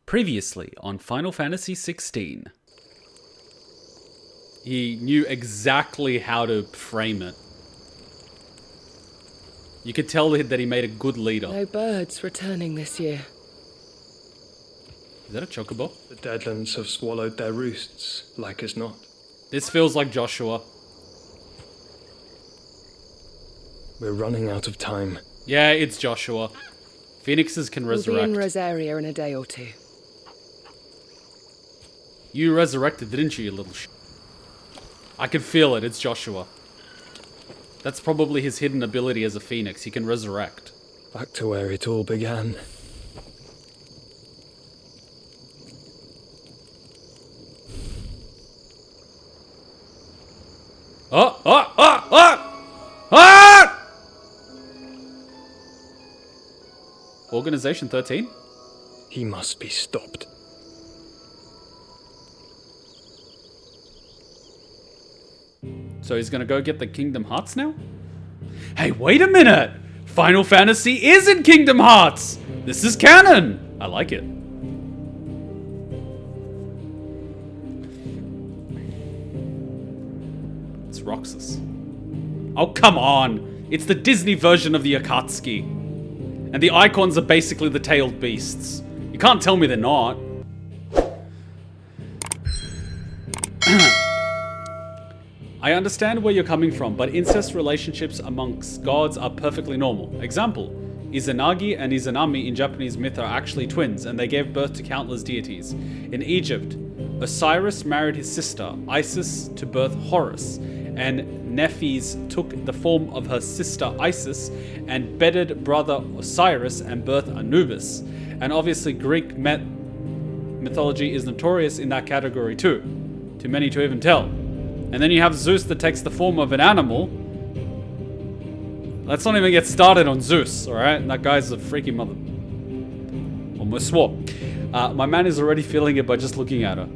Previously on Final Fantasy XVI. He knew exactly how to frame it. You could tell that he made a good leader. No birds returning this year. Is that a chocobo? The Deadlands have swallowed their roosts, like as not. This feels like Joshua. We're running out of time. Yeah, it's Joshua. Phoenixes can resurrect. We'll be in Rosaria in a day or two. You resurrected, didn't you, you little sh**? I can feel it, it's Joshua. That's probably his hidden ability as a phoenix, he can resurrect. Back to where it all began. Oh! Oh! Oh! Oh! Ah! Organization 13? He must be stopped. So he's gonna go get the Kingdom Hearts now? Hey, wait a minute! Final Fantasy is in Kingdom Hearts! This is canon! I like it. It's Roxas. Oh, come on! It's the Disney version of the Akatsuki. And the icons are basically the tailed beasts. You can't tell me they're not. I understand where you're coming from, but incest relationships amongst gods are perfectly normal. Example, Izanagi and Izanami in Japanese myth are actually twins, and they gave birth to countless deities. In Egypt, Osiris married his sister, Isis, to birth Horus, and Nephis took the form of her sister Isis and bedded brother Osiris and birthed Anubis. And obviously Greek mythology is notorious in that category too. Too many to even tell. And then you have Zeus that takes the form of an animal. Let's not even get started on Zeus, alright? That guy's a freaky mother. Almost swore. My man is already feeling it by just looking at her.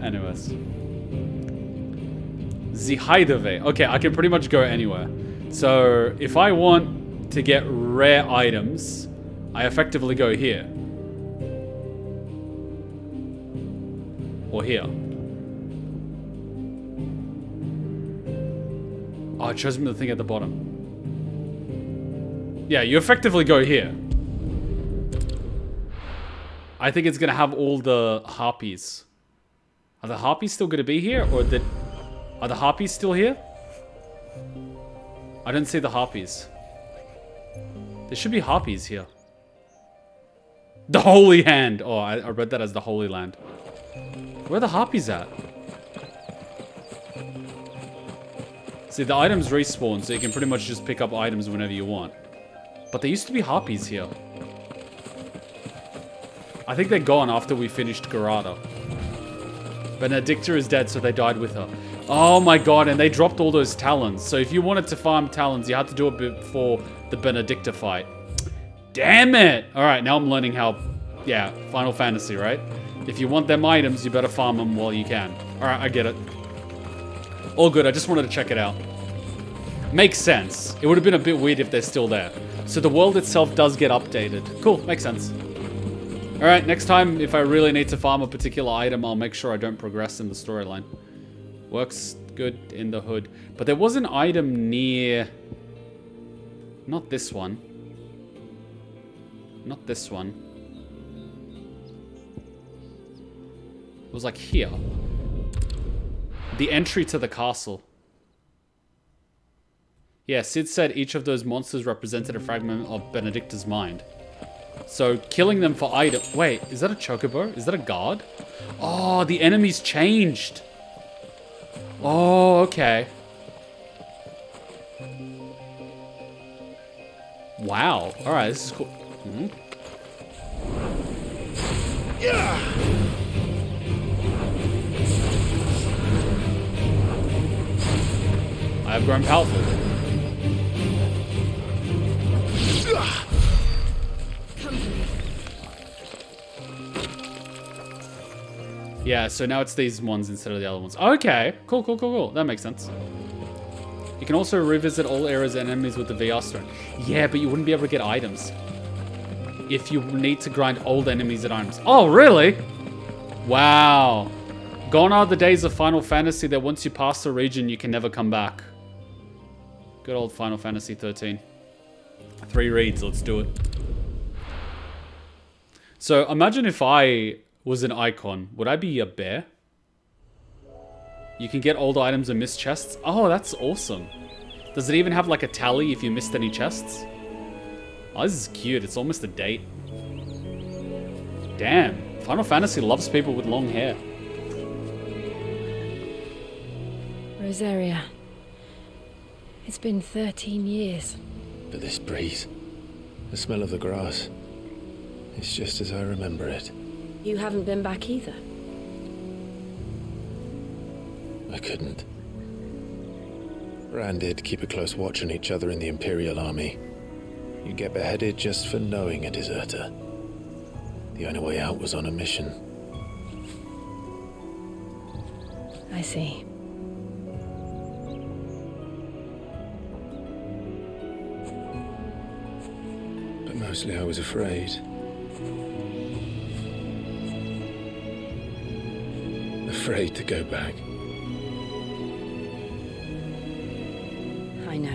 Anyways. The Hideaway. Okay, I can pretty much go anywhere. So, if I want to get rare items, I effectively go here. Or here. Oh, it shows me the thing at the bottom. Yeah, you effectively go here. I think it's gonna have all the harpies. Are the harpies still gonna be here? Or are the harpies still here? I didn't see the harpies. There should be harpies here. The Holy Hand. Oh, I read that as the Holy Land. Where are the harpies at? See, the items respawn, so you can pretty much just pick up items whenever you want. But there used to be harpies here. I think they're gone after we finished Garada. Benedicta is dead, so they died with her. Oh my god, and they dropped all those talons. So if you wanted to farm talons, you had to do it before the Benedicta fight. Damn it! Alright, now I'm learning how... Yeah, Final Fantasy, right? If you want them items, you better farm them while you can. Alright, I get it. All good, I just wanted to check it out. Makes sense. It would have been a bit weird if they're still there. So the world itself does get updated. Cool, makes sense. Alright, next time, if I really need to farm a particular item, I'll make sure I don't progress in the storyline. Works good in the hood. But there was an item near... Not this one. Not this one. It was like here. The entry to the castle. Yeah, Sid said each of those monsters represented a fragment of Benedicta's mind. So, killing them for item... Wait, is that a chocobo? Is that a guard? Oh, the enemy's changed. Oh, okay. Wow. Alright, this is cool. Yeah! I have grown powerful. Yeah, so now it's these ones instead of the other ones. Okay, cool. That makes sense. You can also revisit all areas and enemies with the VR stone. Yeah, but you wouldn't be able to get items if you need to grind old enemies and items. Oh, really? Wow. Gone are the days of Final Fantasy that once you pass the region, you can never come back. Good old Final Fantasy 13. 3 reads, let's do it. So imagine if I was an icon. Would I be a bear? You can get old items and miss chests. Oh, that's awesome. Does it even have like a tally if you missed any chests? Oh, this is cute. It's almost a date. Damn. Final Fantasy loves people with long hair. Rosaria. It's been 13 years. But this breeze, the smell of the grass, it's just as I remember it. You haven't been back either. I couldn't. Rand did keep a close watch on each other in the Imperial Army. You get beheaded just for knowing a deserter. The only way out was on a mission. I see. But mostly I was afraid. Afraid to go back. I know.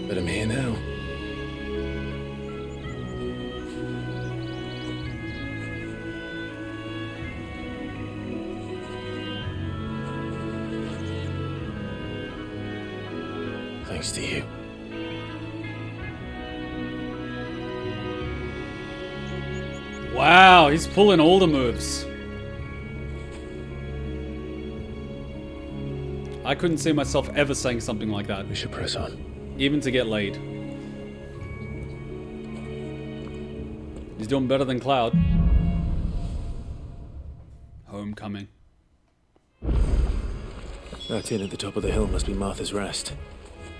But I'm here now. Thanks to you. Wow, he's pulling all the moves. I couldn't see myself ever saying something like that. We should press on. Even to get laid. He's doing better than Cloud. Homecoming. That inn at the top of the hill must be Martha's Rest.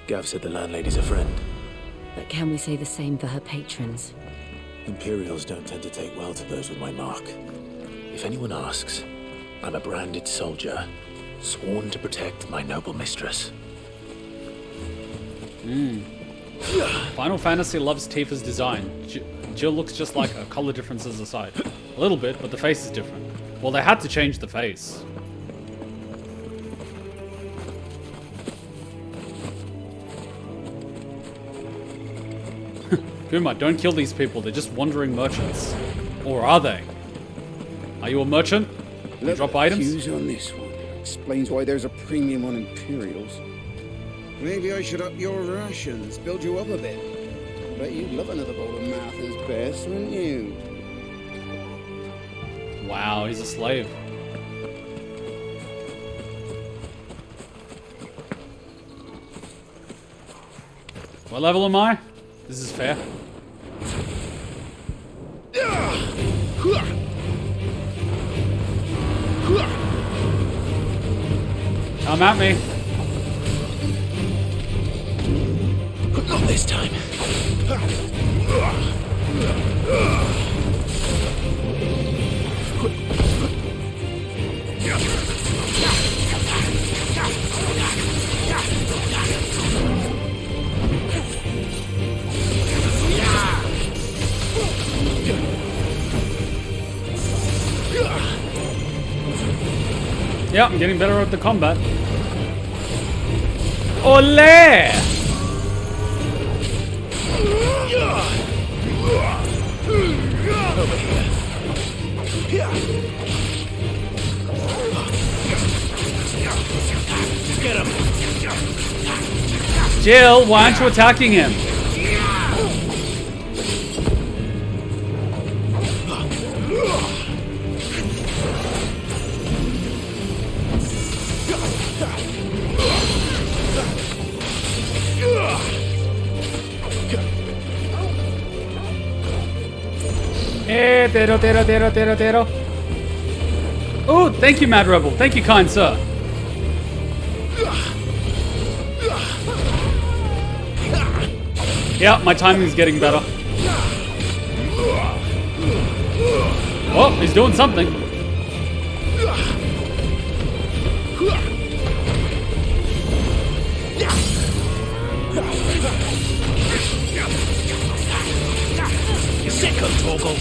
Gav said the landlady's a friend. But can we say the same for her patrons? Imperials don't tend to take well to those with my mark. If anyone asks, I'm a branded soldier, sworn to protect my noble mistress. Final Fantasy loves Tifa's design. Jill looks just like her, color differences aside. A little bit, but the face is different. Well, they had to change the face. Kuma, don't kill these people. They're just wandering merchants. Or are they? Are you a merchant? You drop items? Fuse on this one. Explains why there's a premium on Imperials. Maybe I should up your rations, build you up a bit. I bet you'd love another bowl of Martha's best, wouldn't you? Wow, he's a slave. What level am I? This is fair. Come at me. Not this time. Yeah, I'm getting better at the combat. Ole! Get him! Jill, why aren't you attacking him? Tero. Oh, thank you, Mad Rebel. Thank you, kind sir. Yeah, my timing's getting better. Oh, he's doing something. Sicko, Torgal.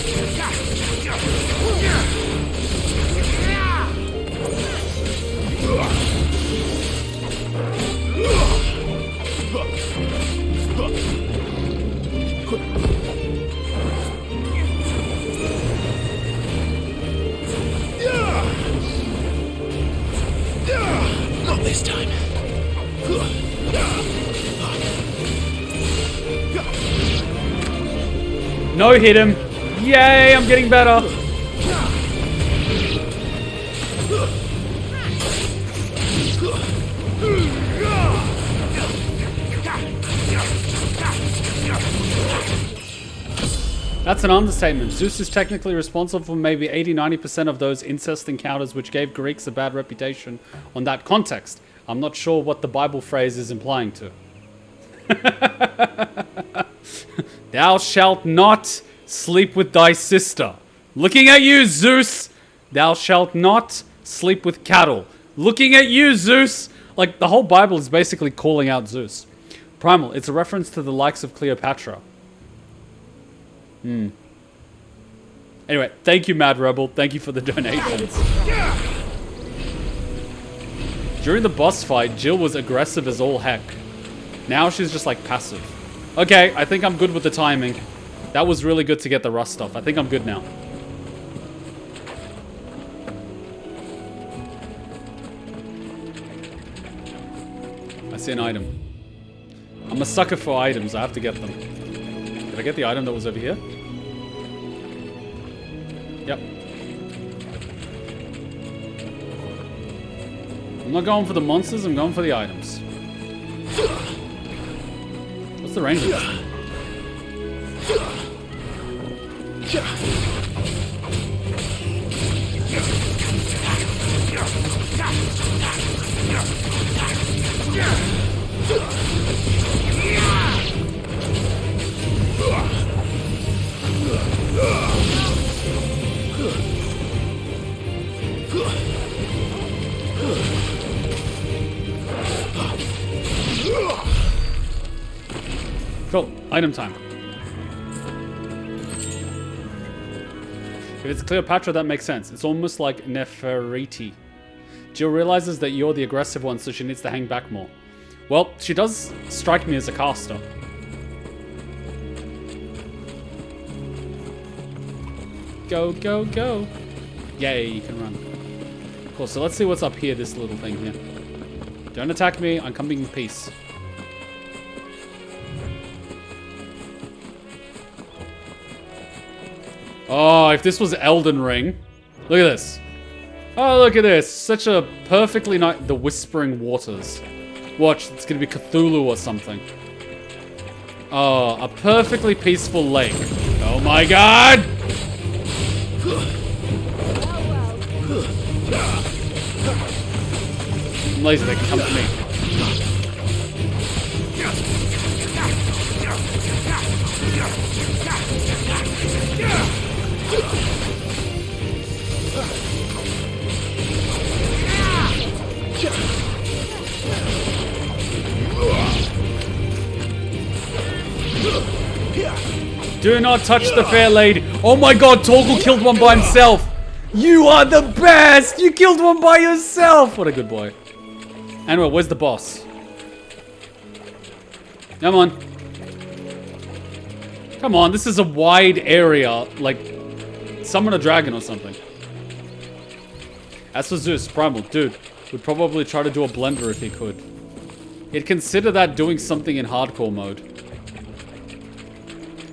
Not this time. No, hit him. Yay, I'm getting better. That's an understatement. Zeus is technically responsible for maybe 80-90% of those incest encounters which gave Greeks a bad reputation on that context. I'm not sure what the Bible phrase is implying to. Thou shalt not sleep with thy sister. Looking at you, Zeus. Thou shalt not sleep with cattle. Looking at you, Zeus. Like, the whole Bible is basically calling out Zeus. Primal, it's a reference to the likes of Cleopatra. Anyway, thank you, Mad Rebel. Thank you for the donations. During the boss fight, Jill was aggressive as all heck. Now she's just like passive. Okay, I think I'm good with the timing. That was really good to get the rust off. I think I'm good now. I see an item. I'm a sucker for items. I have to get them. Did I get the item that was over here? Yep. I'm not going for the monsters, I'm going for the items. What's the range of this thing? Cool. Item time. If it's Cleopatra, that makes sense. It's almost like Nefertiti. Jill realizes that you're the aggressive one, so she needs to hang back more. Well, she does strike me as a caster. Go, go, go. Yay, you can run. Cool, so let's see what's up here, this little thing here. Don't attack me, I'm coming in peace. Oh, if this was Elden Ring. Look at this. Oh, look at this. Such a perfectly nice... The Whispering Waters. Watch, it's going to be Cthulhu or something. Oh, a perfectly peaceful lake. Oh my god! I'm lazy, they can come to me. Do not touch the fair lady. Oh my god, Torgal killed one by himself. You are the best. You killed one by yourself. What a good boy. Anyway, where's the boss? Come on. Come on, this is a wide area. Like, summon a dragon or something. As for Zeus, Primal, dude, would probably try to do a blender if he could. He'd consider that doing something in hardcore mode.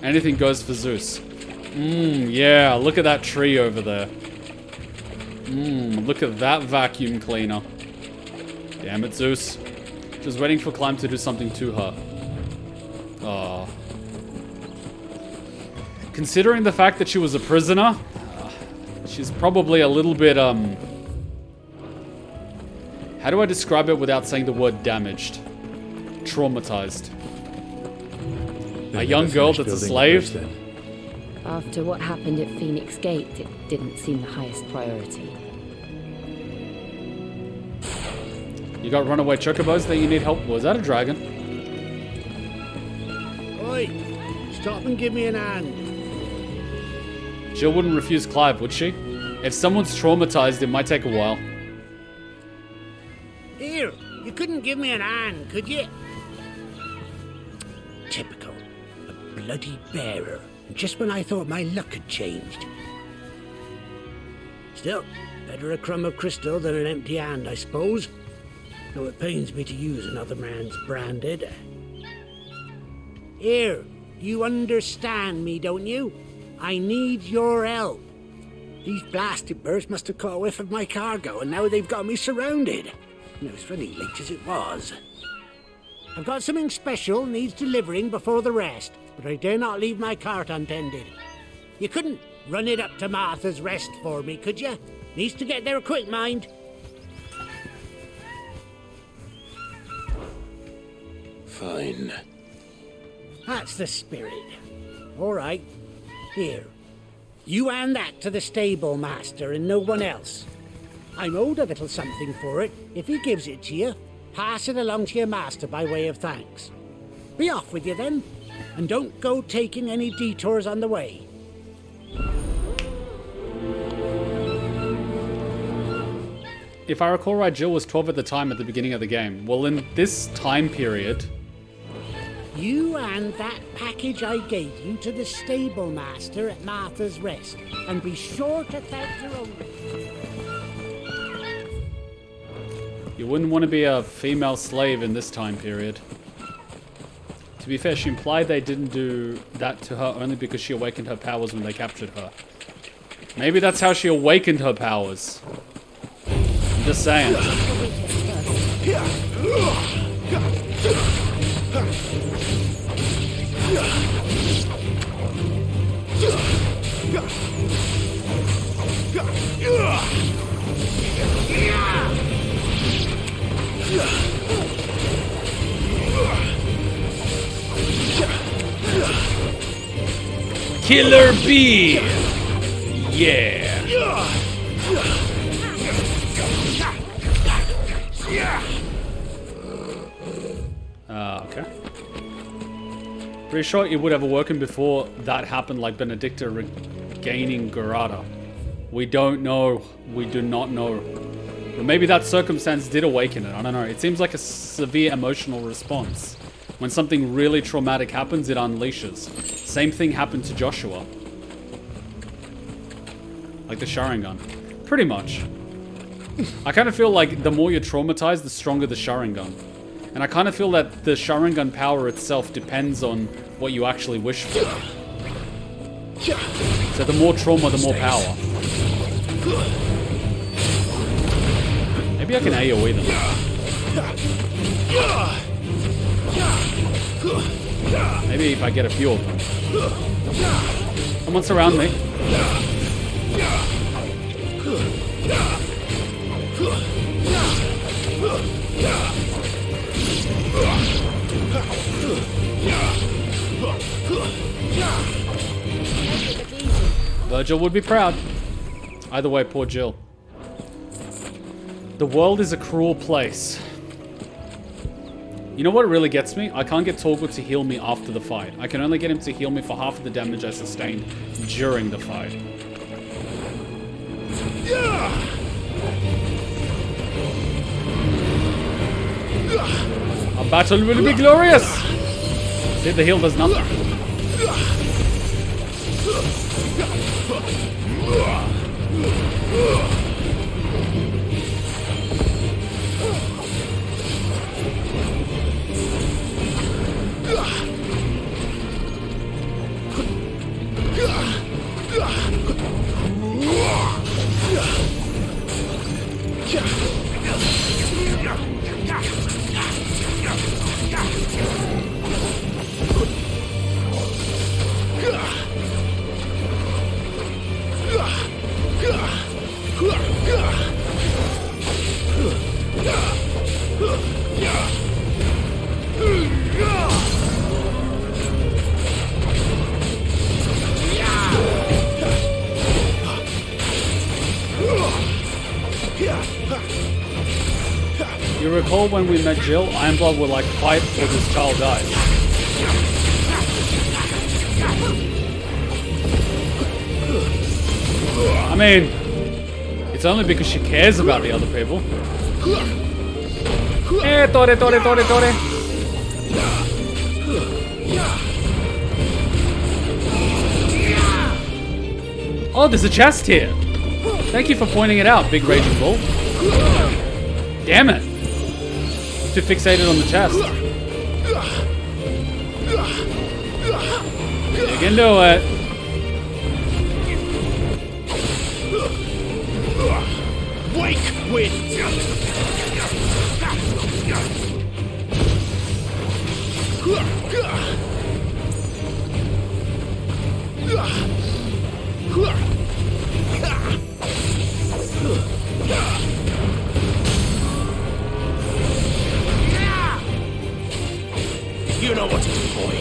Anything goes for Zeus. Yeah, look at that tree over there. Look at that vacuum cleaner. Damn it, Zeus. Just waiting for Climb to do something to her. Oh. Considering the fact that she was a prisoner, she's probably a little bit, how do I describe it without saying the word damaged? Traumatized. A young girl that's a slave? After what happened at Phoenix Gate, it didn't seem the highest priority. You got runaway chocobos that you need help? Was that a dragon? Oi! Stop and give me an hand. Jill wouldn't refuse Clive, would she? If someone's traumatized, it might take a while. Here, you couldn't give me an hand, could you? Typical. A bloody bearer. Just when I thought my luck had changed. Still, better a crumb of crystal than an empty hand, I suppose. Though it pains me to use another man's branded. Here, you understand me, don't you? I need your help. These blasted birds must have caught a whiff of my cargo, and now they've got me surrounded. And it was funny late as it was. I've got something special needs delivering before the rest, but I dare not leave my cart untended. You couldn't run it up to Martha's Rest for me, could you? Needs to get there quick, mind. Fine. That's the spirit. All right. Here. You hand that to the stable master and no one else. I'm owed a little something for it. If he gives it to you, pass it along to your master by way of thanks. Be off with you then, and don't go taking any detours on the way. If I recall right, Jill was 12 at the time at the beginning of the game. Well, in this time period... You hand that package I gave you to the stable master at Martha's Rest, and be sure to thank your owner. You wouldn't want to be a female slave in this time period. To be fair, she implied they didn't do that to her only because she awakened her powers when they captured her. Maybe that's how she awakened her powers. I'm just saying. Killer Bee! Yeah! Okay. Pretty sure it would have awoken before that happened, like Benedicta regaining Garada. We don't know. We do not know. But maybe that circumstance did awaken it. I don't know. It seems like a severe emotional response. When something really traumatic happens, it unleashes. Same thing happened to Joshua. Like the Sharingan. Pretty much. I kind of feel like the more you're traumatized, the stronger the Sharingan. And I kind of feel that the Sharingan power itself depends on what you actually wish for. So the more trauma, the more power. Maybe I can AoE them. Maybe if I get a few of them. Someone surround me. Virgil would be proud. Either way, poor Jill. The world is a cruel place. You know what really gets me? I can't get Torgal to heal me after the fight. I can only get him to heal me for half of the damage I sustained during the fight. Our battle will be glorious! See, the heal does nothing. You recall when we met Jill? Ironblood were like, fight or this child dies. I mean, it's only because she cares about the other people. Tore. Oh, there's a chest here. Thank you for pointing it out, Big Raging Bull. Damn it. Too fixated on the chest. You can do it. Wake wind! You know what to do, boy.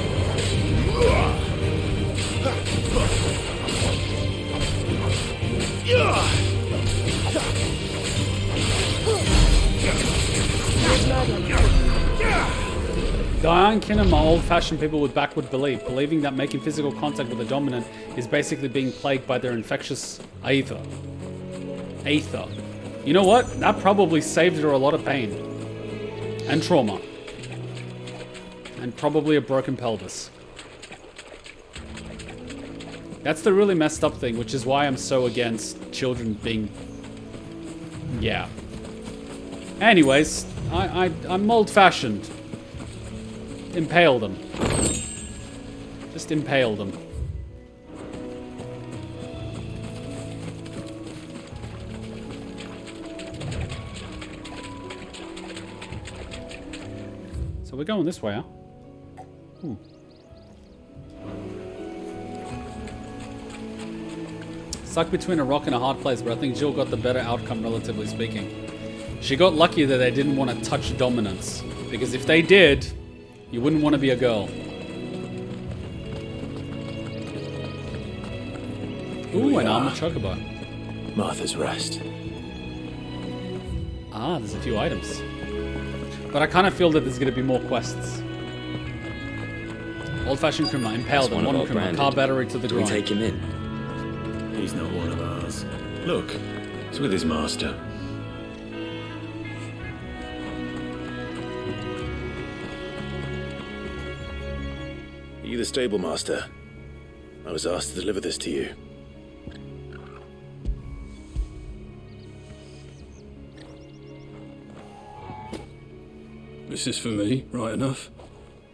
Diane Kinham are old-fashioned people with backward belief, believing that making physical contact with a dominant is basically being plagued by their infectious aether. You know what? That probably saved her a lot of pain. And trauma. And probably a broken pelvis. That's the really messed up thing, which is why I'm so against children being... Yeah. Anyways, I'm old-fashioned. Impale them. Just impale them. So we're going this way, huh? Stuck between a rock and a hard place, but I think Jill got the better outcome, relatively speaking. She got lucky that they didn't want to touch dominance, because if they did, you wouldn't want to be a girl. Ooh, an armored chocobo. Martha's Rest. Ah, there's a few items. But I kind of feel that there's going to be more quests. Old-fashioned Kuma, impale them, modern Kuma, car battery to the ground. Do we take him in? He's not one of ours. Look, it's with his master. Are you the stable master? I was asked to deliver this to you. This is for me, right enough.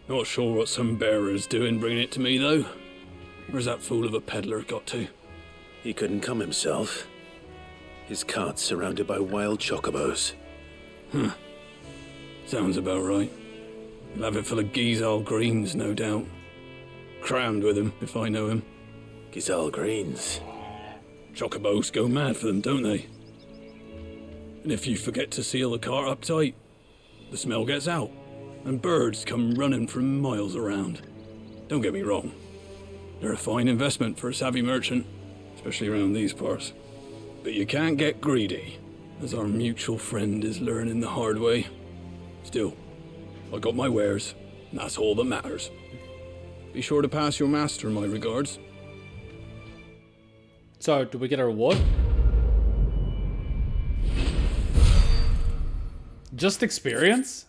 Not sure what some bearer's doing bringing it to me, though. Where's that fool of a peddler got to? He couldn't come himself. His cart's surrounded by wild chocobos. Sounds about right. He'll have it full of Gizal greens, no doubt. Crammed with him, if I know him. Gizal greens. Chocobos go mad for them, don't they? And if you forget to seal the cart up tight, the smell gets out, and birds come running from miles around. Don't get me wrong. They're a fine investment for a savvy merchant, especially around these parts. But you can't get greedy, as our mutual friend is learning the hard way. Still, I got my wares, and that's all that matters. Be sure to pass your master my regards. So, do we get a reward? Just experience?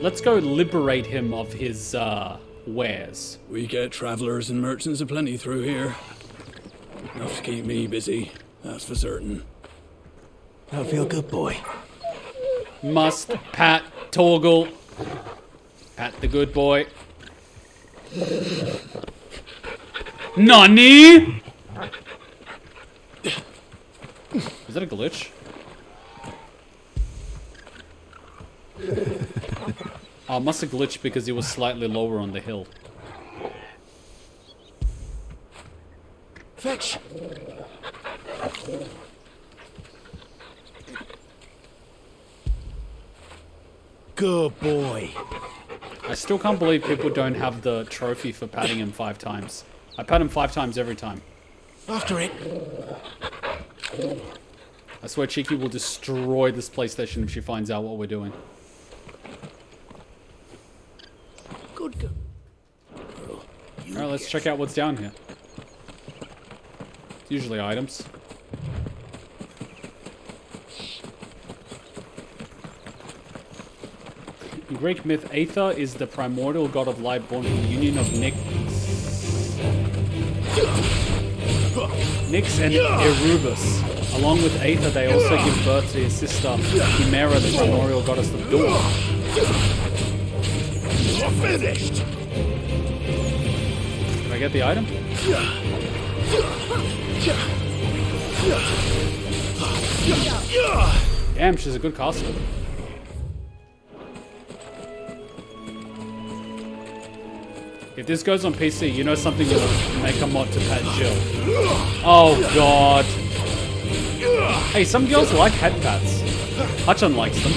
Let's go liberate him of his, wares. We get travelers and merchants aplenty through here. Enough to keep me busy, that's for certain. That'll feel good, boy. Must pat Torgal. Pat the good boy. Nani? Is that a glitch? Oh, it must have glitched because he was slightly lower on the hill. Fetch! Good boy. I still can't believe people don't have the trophy for patting him 5 times. I pat him 5 times every time. After it. I swear Cheeky will destroy this PlayStation if she finds out what we're doing. Good girl. Alright, let's check out what's down here. It's usually items. In Greek myth, Aether is the primordial god of light born from the union of Nyx and Erebus. Along with Aether, they also give birth to his sister, Chimera, the primordial goddess of dawn. You're finished! Can I get the item? Damn, she's a good caster. If this goes on PC, you know something will make a mod to pet Jill. Oh god. Hey, some girls like head pats. Hutchon likes them.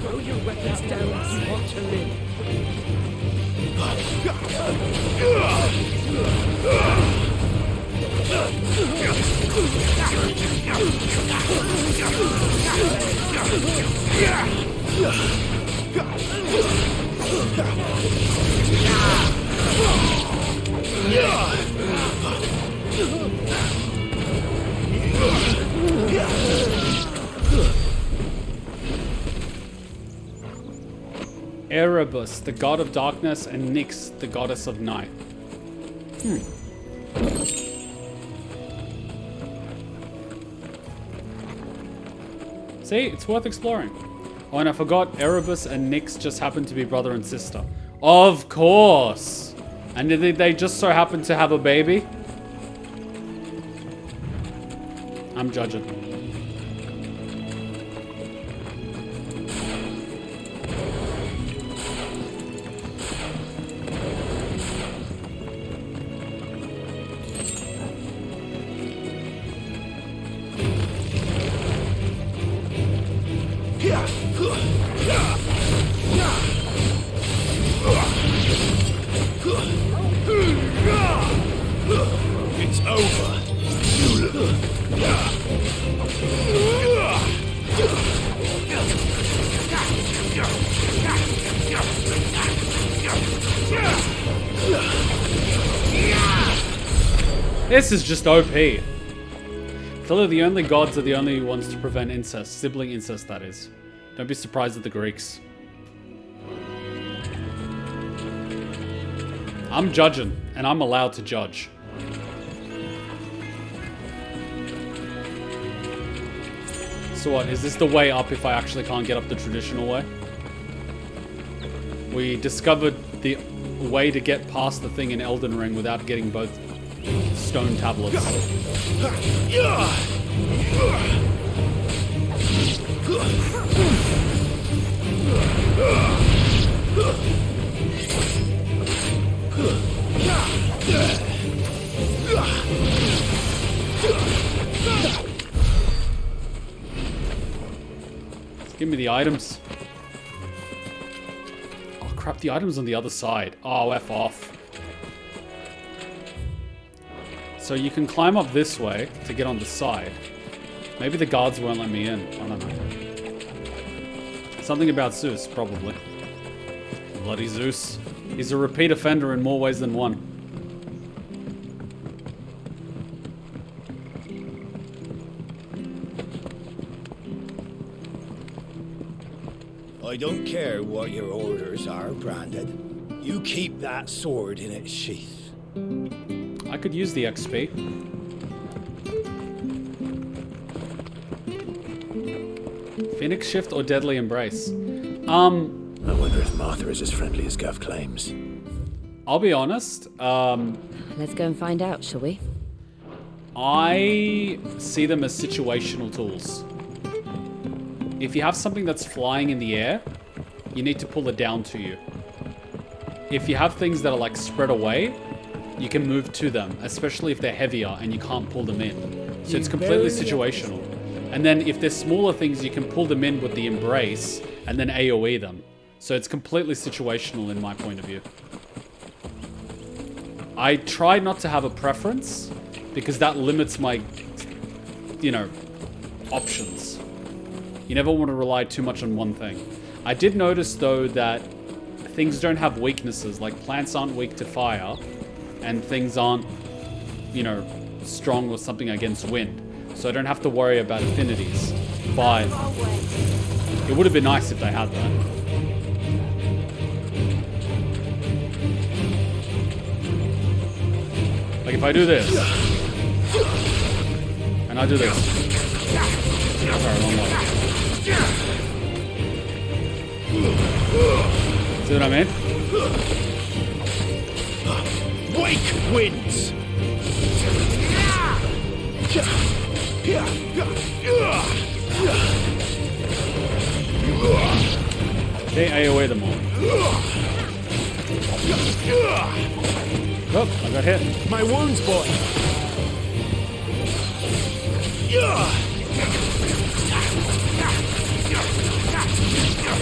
Throw your weapons down if you want to live. Erebus, the god of darkness, and Nyx, the goddess of night. See, it's worth exploring. Oh, and I forgot, Erebus and Nyx just happen to be brother and sister. Of course! And did they just so happen to have a baby? I'm judging. It's over. This is just OP. Clearly the only gods are the only ones to prevent incest. Sibling incest, that is. Don't be surprised at the Greeks. I'm judging, and I'm allowed to judge. So what, is this the way up if I actually can't get up the traditional way? We discovered the way to get past the thing in Elden Ring without getting both stone tablets. Give me the items. Oh crap, the item's on the other side. Oh, F off. So you can climb up this way to get on the side. Maybe the guards won't let me in. I don't know. Something about Zeus, probably. Bloody Zeus. He's a repeat offender in more ways than one. I don't care what your orders are, Branded. You keep that sword in its sheath. I could use the XP. Phoenix Shift or Deadly Embrace? I wonder if Martha is as friendly as Gav claims. I'll be honest. Let's go and find out, shall we? I see them as situational tools. If you have something that's flying in the air, you need to pull it down to you. if you have things that are like spread away, you can move to them, especially if they're heavier and you can't pull them in. So it's completely situational. And then if they're smaller things, you can pull them in with the embrace and then AoE them. So it's completely situational in my point of view. I try not to have a preference because that limits my, you know, options. You never want to rely too much on one thing. I did notice though that things don't have weaknesses, like plants aren't weak to fire and things aren't, you know, strong or something against wind. So I don't have to worry about affinities. But it would have been nice if they had that. Like if I do this, and I do this. Sorry, wrong way. See what I mean? Wake wins! Okay, AoE them all. Oh, I got hit. My wounds, boy!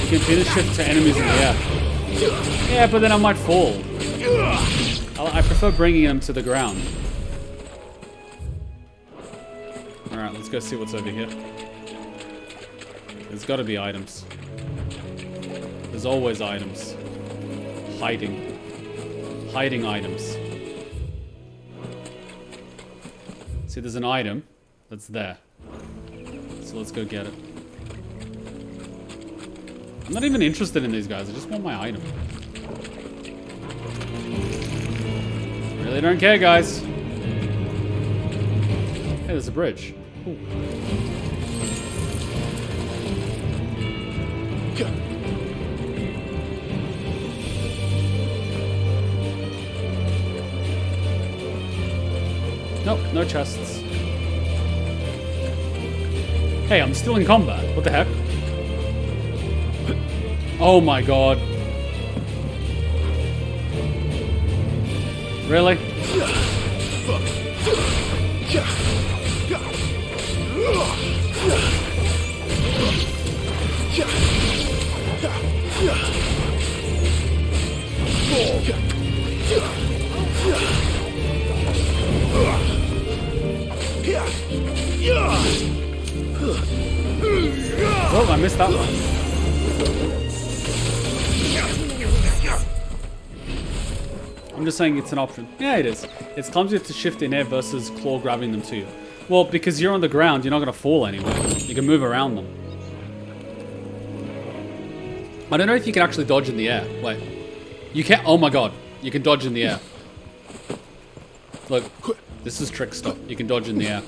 You can finish shift to enemies in the air. Yeah, but then I might fall. I prefer bringing them to the ground. Alright, let's go see what's over here. There's gotta be items. There's always items. Hiding. Hiding items. See, there's an item that's there. So let's go get it. I'm not even interested in these guys. I just want my item. Really don't care, guys. Hey, there's a bridge. Ooh. Nope, no chests. Hey, I'm still in combat. What the heck? Oh my god. Really? Oh, I missed that one. I'm just saying it's an option. Yeah, it is. It's clumsier to shift in air versus claw grabbing them to you. Well, because you're on the ground, you're not going to fall anywhere. You can move around them. I don't know if you can actually dodge in the air. Wait. You can. Oh my god. You can dodge in the air. Look. This is trick stuff. You can dodge in the air.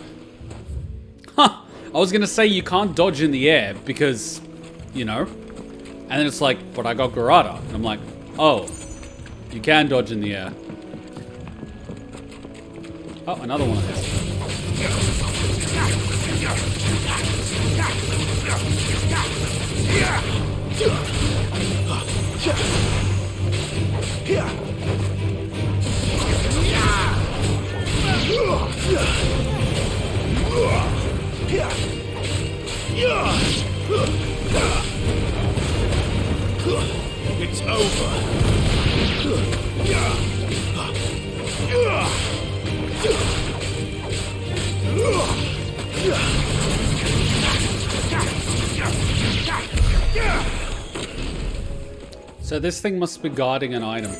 Huh. I was going to say you can't dodge in the air because, you know. And then it's like, but I got Garada. And I'm like, oh. You can dodge in the air. Oh, another one of these. It's over. So this thing must be guarding an item.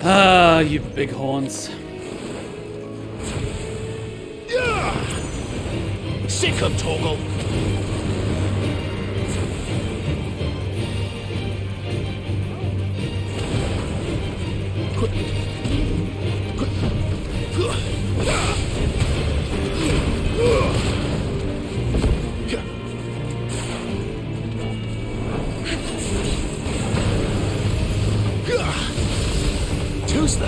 Ah, you big horns. Sick of Toggle. Too slow.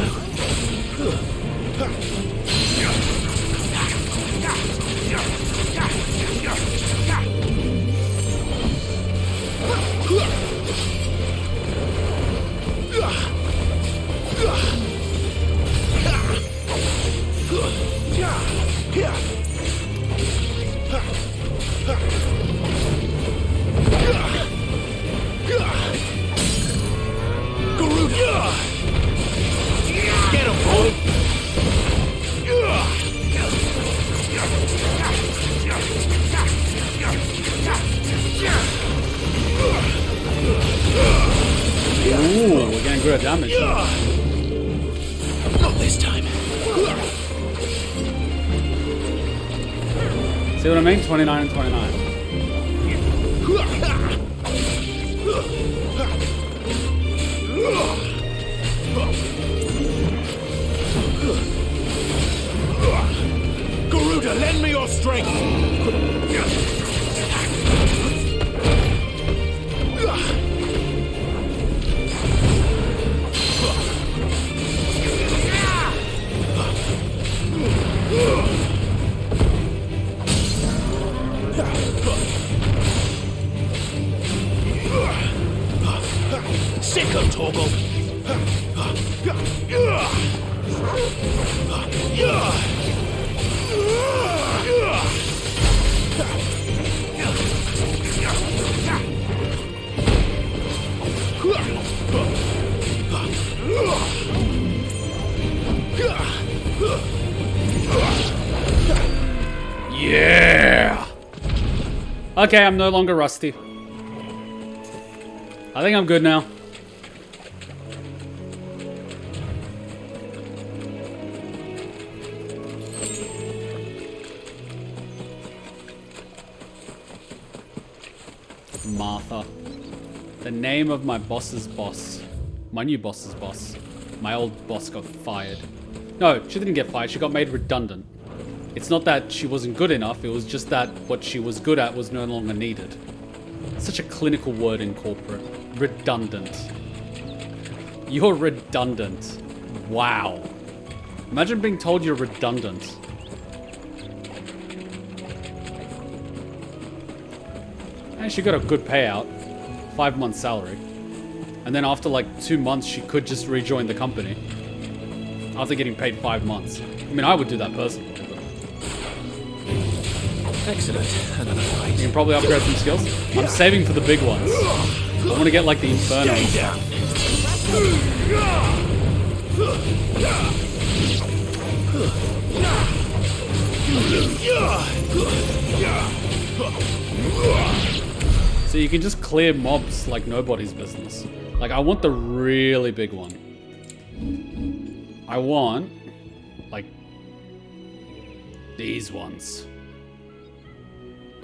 good at damage. Not this time. See what I mean? 29 and 29. Garuda, lend me your strength! Sick of Torgal! Yeah! Okay, I'm no longer rusty. I think I'm good now. Martha. The name of my boss's boss. My new boss's boss. My old boss got fired. No, she didn't get fired. She got made redundant. It's not that she wasn't good enough. It was just that what she was good at was no longer needed. Such a clinical word in corporate. Redundant. You're redundant. Wow. Imagine being told you're redundant. And she got a good payout. 5 months salary. And then after like 2 months, she could just rejoin the company. After getting paid 5 months. I mean, I would do that personally. Excellent. Another fight. You can probably upgrade some skills. I'm saving for the big ones. I want to get like the Inferno and stuff. So you can just clear mobs like nobody's business. Like, I want the really big one. I want, like, these ones.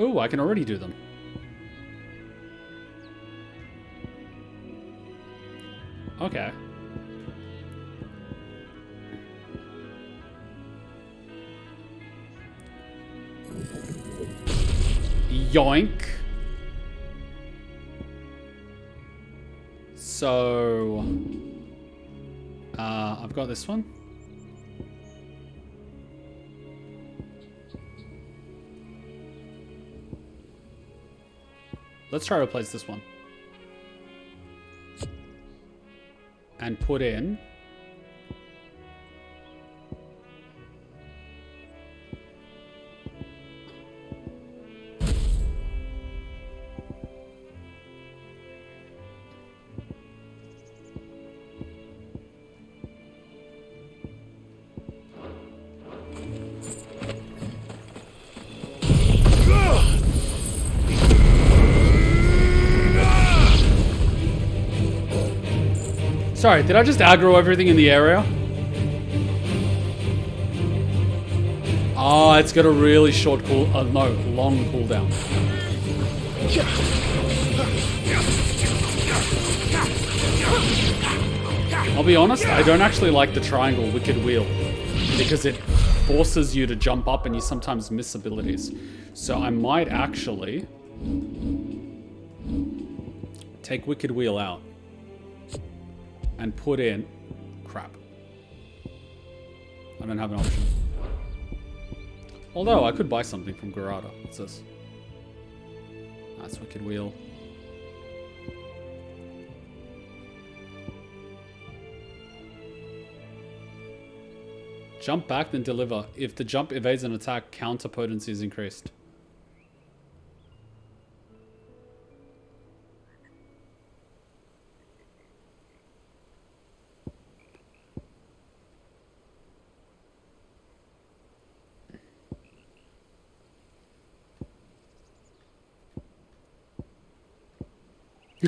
Oh, I can already do them. Okay. Yoink. So, I've got this one. Let's try to replace this one. And put in... Sorry, did I just aggro everything in the area? Oh, it's got a really short cool... no, long cooldown. I'll be honest, I don't actually like the triangle Wicked Wheel. Because it forces you to jump up and you sometimes miss abilities. So I might actually... take Wicked Wheel out. And put in... crap. I don't have an option. Although, I could buy something from Garada. What's this? That's Wicked Wheel. Jump back, then deliver. If the jump evades an attack, counter potency is increased.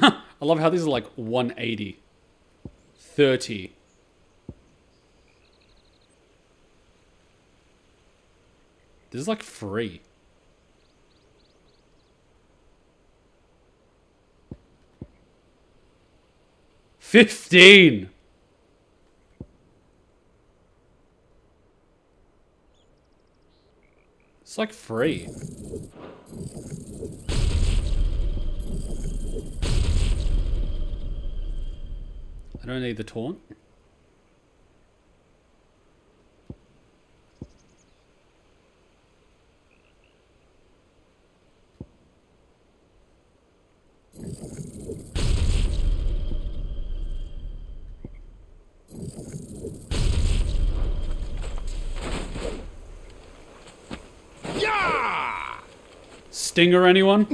I love how these are like 180. 30. This is like free. $15. It's like free. I don't need the taunt. Stinger, anyone?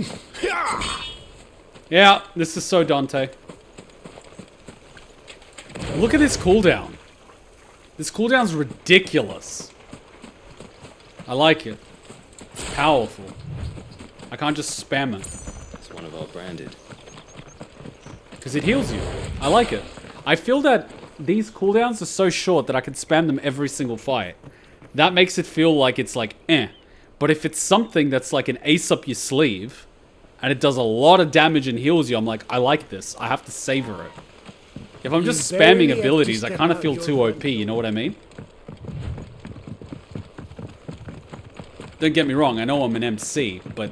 Yeah, this is so Dante. Look at this cooldown. This cooldown's ridiculous. I like it. It's powerful. I can't just spam it. It's one of our branded. Because it heals you. I like it. I feel that these cooldowns are so short that I can spam them every single fight. That makes it feel like it's like, eh. But if it's something that's like an ace up your sleeve, and it does a lot of damage and heals you, I'm like, I like this. I have to savor it. If I'm just spamming abilities, I kind of feel too OP, you know what I mean? Don't get me wrong, I know I'm an MC, but...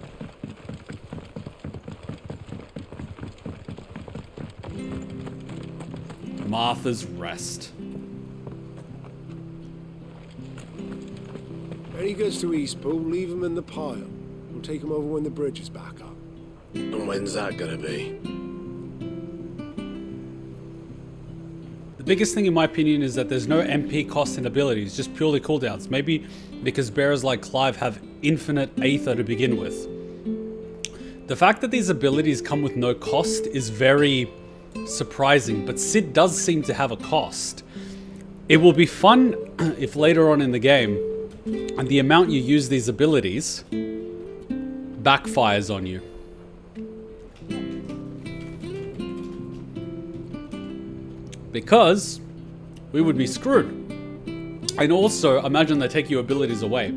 Martha's Rest. Any goods to Eastpool, leave them in the pile. We'll take them over when the bridge is back up. And when's that gonna be? The biggest thing in my opinion is that there's no MP cost in abilities, just purely cooldowns. Maybe because bearers like Clive have infinite Aether to begin with. The fact that these abilities come with no cost is very surprising, but Sid does seem to have a cost. It will be fun if later on in the game, and the amount you use these abilities backfires on you. Because we would be screwed. And also, imagine they take your abilities away.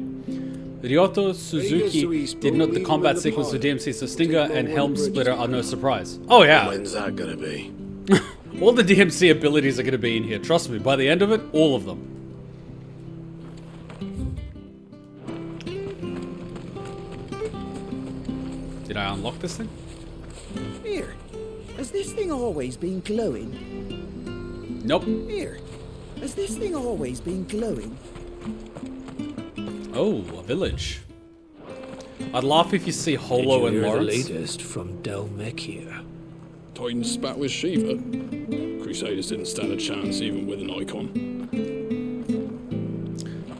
Ryoto Suzuki did not the combat sequence for DMC, so Stinger and Helm Splitter are no surprise. Oh yeah. When's that gonna be? All the DMC abilities are going to be in here. Trust me, by the end of it, all of them. Did I unlock this thing? Here, has this thing always been glowing? Nope. Here, has this thing always been glowing? Oh, a village. I'd laugh if you see Holo and Lawrence. The latest from Del Mechir. Titan spat with Shiva. Crusaders didn't stand a chance even with an icon.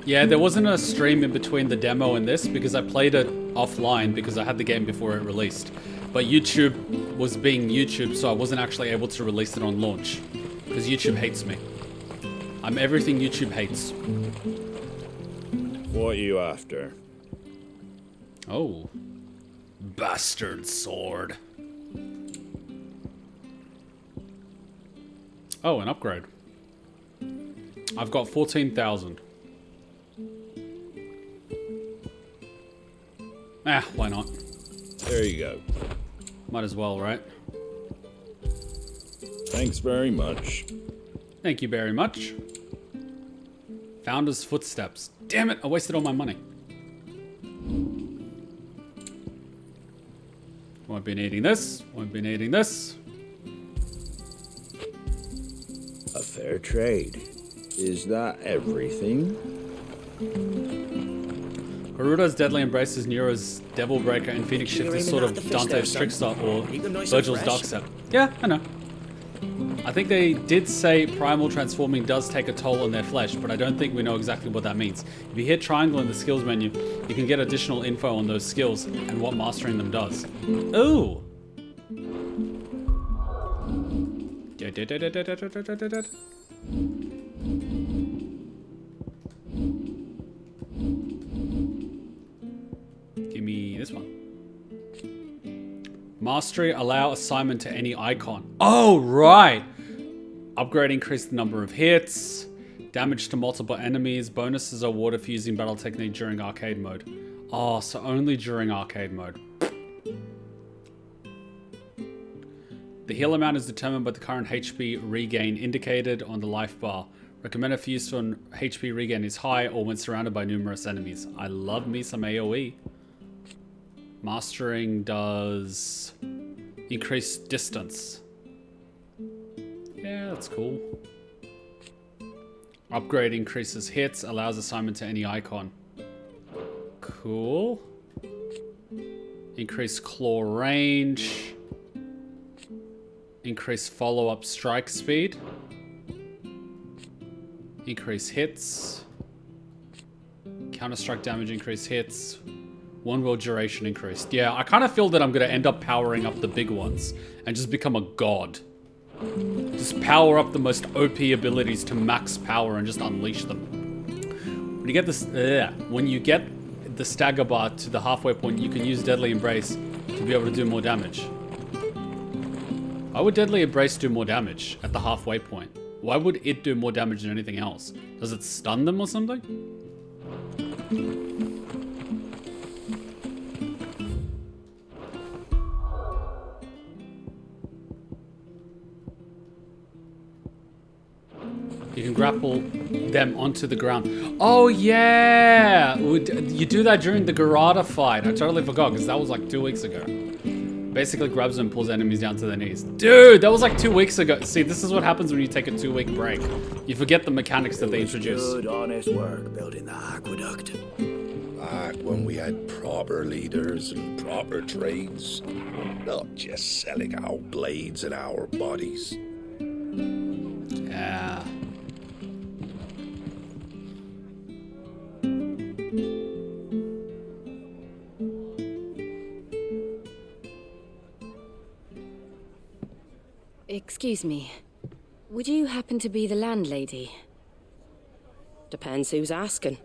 Yeah, there wasn't a stream in between the demo and this because I played it offline because I had the game before it released. But YouTube was being YouTube, so I wasn't actually able to release it on launch. Because YouTube hates me. I'm everything YouTube hates. What are you after? Oh. Bastard sword. Oh, an upgrade. I've got 14,000. Ah, why not? There you go. Might as well, right? Thanks very much. Thank you very much. Founder's footsteps. Damn it, I wasted all my money. Won't be needing this. Won't be needing this. A fair trade. Is that everything? Garuda's Deadly Embrace is Nero's Devil Breaker, and Phoenix Shift is sort of Dante's Trickster or Virgil's Darkset. Yeah, I know. I think they did say primal transforming does take a toll on their flesh, but I don't think we know exactly what that means. If you hit triangle in the skills menu, you can get additional info on those skills and what mastering them does. Ooh! Give me this one. Mastery, allow assignment to any icon. Oh, right. Upgrade increased the number of hits. Damage to multiple enemies. Bonuses are water for using battle technique during arcade mode. Oh, so only during arcade mode. The heal amount is determined by the current HP regain indicated on the life bar. Recommended for use when HP regain is high or when surrounded by numerous enemies. I love me some AoE. Mastering does increase distance. Yeah, that's cool. Upgrade increases hits, allows assignment to any icon. Cool. Increase claw range. Increase follow-up strike speed. Increase hits. Counter-strike damage, increase hits. One world duration increased. Yeah, I kind of feel that I'm going to end up powering up the big ones and just become a god. Just power up the most OP abilities to max power and just unleash them. When you get this, when you get the stagger bar to the halfway point, you can use Deadly Embrace to be able to do more damage. Why would Deadly Embrace do more damage at the halfway point? Why would it do more damage than anything else? Does it stun them or something? You can grapple them onto the ground. Oh yeah! You do that during the Garada fight. I totally forgot because that was like 2 weeks ago. Basically grabs them and pulls enemies down to their knees. Dude, that was like 2 weeks ago. See, this is what happens when you take a 2-week break. You forget the mechanics that they introduce. Good, honest work building the aqueduct. Back when we had proper leaders and proper trades. Not just selling our blades and our bodies. Yeah. Excuse me. Would you happen to be the landlady? Depends who's asking,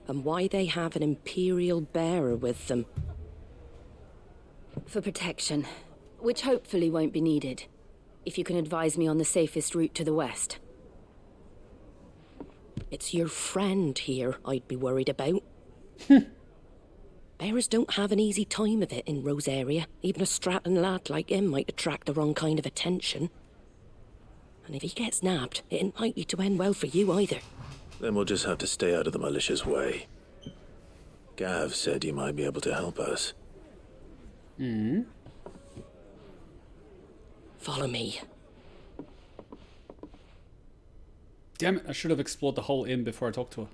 and why they have an Imperial bearer with them. For protection, which hopefully won't be needed. If you can advise me on the safest route to the west. It's your friend here I'd be worried about. Bearers don't have an easy time of it in Rosaria. Even a Stratton lad like him might attract the wrong kind of attention. And if he gets nabbed, it ain't likely to end well for you either. Then we'll just have to stay out of the malicious way. Gav said you might be able to help us. Follow me. Damn it, I should have explored the whole inn before I talked to her.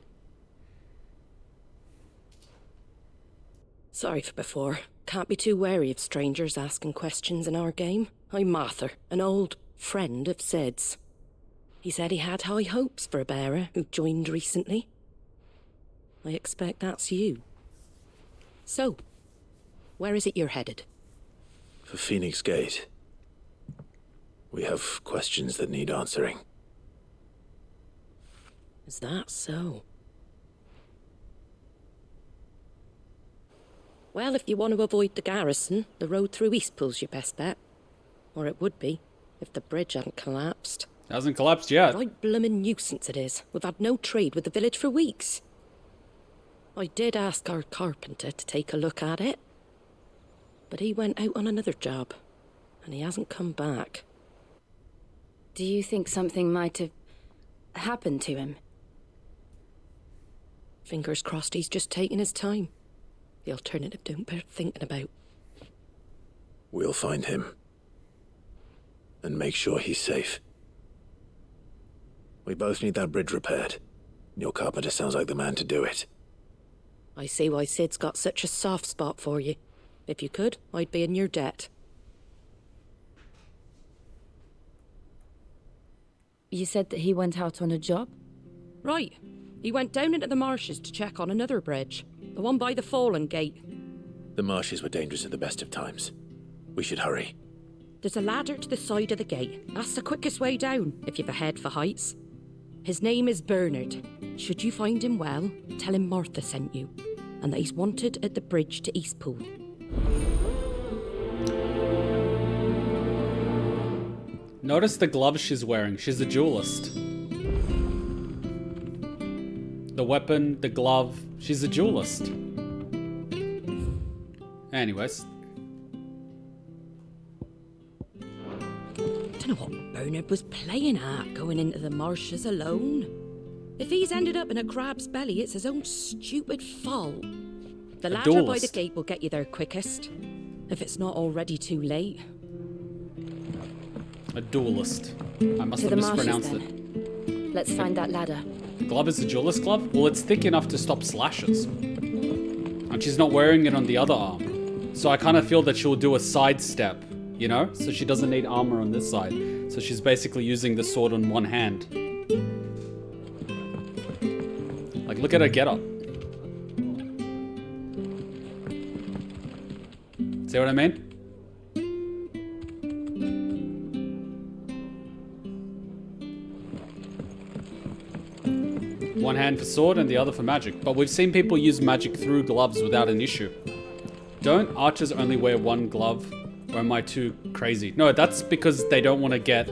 Sorry for before. Can't be too wary of strangers asking questions in our game. I'm Martha, an old friend of Sid's. He said he had high hopes for a bearer who joined recently. I expect that's you. So, where is it you're headed? For Phoenix Gate. We have questions that need answering. Is that so? Well, if you want to avoid the garrison, the road through Eastpool's your best bet. Or it would be, if the bridge hadn't collapsed. It hasn't collapsed yet. Right bloomin' nuisance it is. We've had no trade with the village for weeks. I did ask our carpenter to take a look at it. But he went out on another job, and he hasn't come back. Do you think something might have happened to him? Fingers crossed he's just taking his time. The alternative don't bear thinking about. We'll find him. And make sure he's safe. We both need that bridge repaired. Your carpenter sounds like the man to do it. I see why Sid's got such a soft spot for you. If you could, I'd be in your debt. You said that he went out on a job? Right. He went down into the marshes to check on another bridge. The one by the Fallen Gate. The marshes were dangerous at the best of times. We should hurry. There's a ladder to the side of the gate. That's the quickest way down, if you've a head for heights. His name is Bernard. Should you find him well, tell him Martha sent you, and that he's wanted at the bridge to Notice the gloves she's wearing. She's a duelist. The weapon, the glove. She's a duelist. Anyways. Don't know what Bernard was playing at going into the marshes alone. If he's ended up in a crab's belly, it's his own stupid fault. The ladder by the gate will get you there quickest, if it's not already too late. A duelist. I must have mispronounced it. Let's find that ladder. The glove is a duelist glove? Well, it's thick enough to stop slashes. And she's not wearing it on the other arm. So I kind of feel that she'll do a sidestep, you know? So she doesn't need armor on this side. So she's basically using the sword on one hand. Like, look at her get up. See what I mean? One hand for sword and the other for magic. But we've seen people use magic through gloves without an issue. Don't archers only wear one glove? Or am I too crazy? No, that's because they don't want to get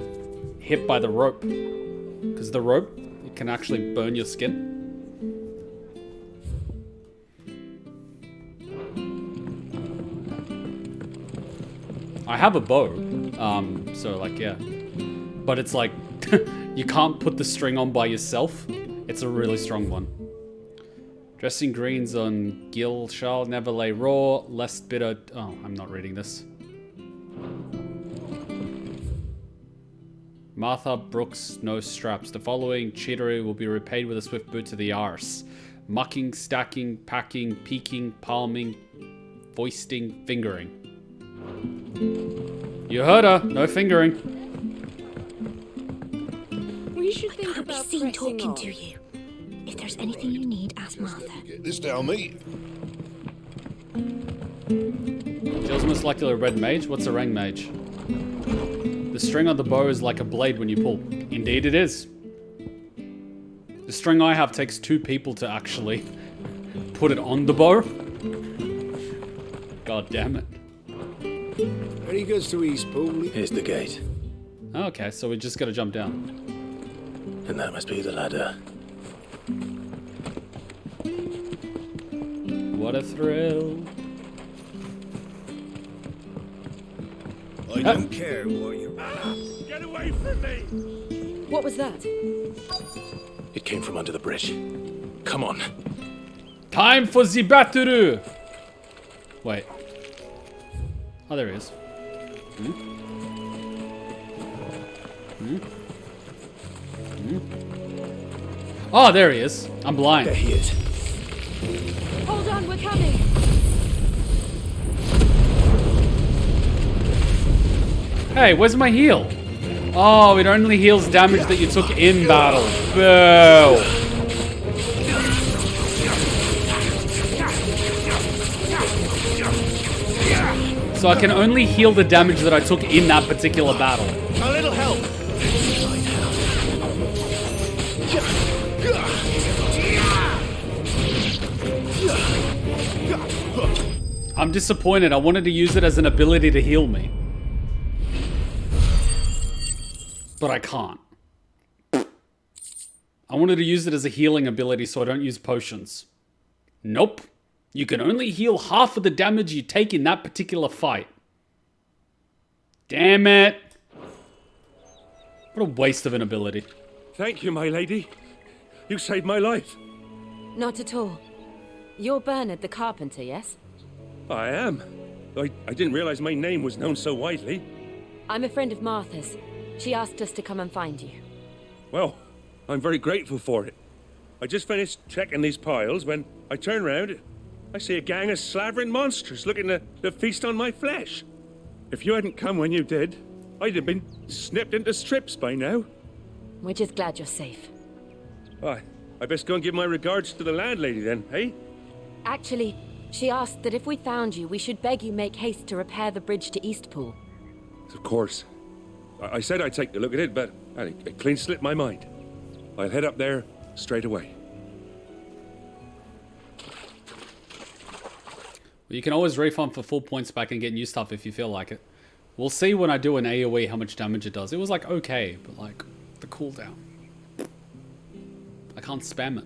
hit by the rope. Because the rope, it can actually burn your skin. I have a bow, so like, yeah. But it's like, you can't put the string on by yourself. It's a really strong one. Dressing greens on Gil shall never lay raw, lest bitter... Oh, I'm not reading this. Martha Brooks, no straps. The following cheatery will be repaid with a swift boot to the arse. Mucking, stacking, packing, peeking, palming, foisting, fingering. You heard her. No fingering. We should think about be seen talking to you. If there's anything you need, ask Martha. Get this down me. Jill's most likely a red mage. What's a rang mage? The string on the bow is like a blade when you pull. Indeed it is. The string I have takes 2 people to actually put it on the bow. God damn it. Any goods to East Pool? Here's the gate. Okay, so we just gotta jump down. And that must be the ladder. What a thrill. I don't care what you're... Get away from me! What was that? It came from under the bridge. Come on. Time for the battle! Wait. Oh, there he is. Hmm? Hmm? Hmm? Oh, there he is. I'm blind. There he is. Hold on, we're coming. Hey, where's my heal? Oh, it only heals damage that you took in battle. Boo! So I can only heal the damage that I took in that particular battle. A little help. I'm disappointed. I wanted to use it as an ability to heal me. But I can't. I wanted to use it as a healing ability so I don't use potions. Nope. You can only heal half of the damage you take in that particular fight. Damn it. What a waste of an ability. Thank you, my lady. You saved my life. Not at all. You're Bernard the carpenter, yes? I am. I didn't realize my name was known so widely. I'm a friend of Martha's. She asked us to come and find you. Well, I'm very grateful for it. I just finished checking these piles when I turn round. I see a gang of slavering monsters looking to feast on my flesh. If you hadn't come when you did, I'd have been snipped into strips by now. We're just glad you're safe. I best go and give my regards to the landlady then, eh? Actually, she asked that if we found you, we should beg you make haste to repair the bridge to Eastpool. Of course. I said I'd take a look at it, but it clean slipped my mind. I'll head up there straight away. You can always refund for full points back and get new stuff if you feel like it. We'll see when I do an AoE how much damage it does. It was like okay, but like the cooldown. I can't spam it.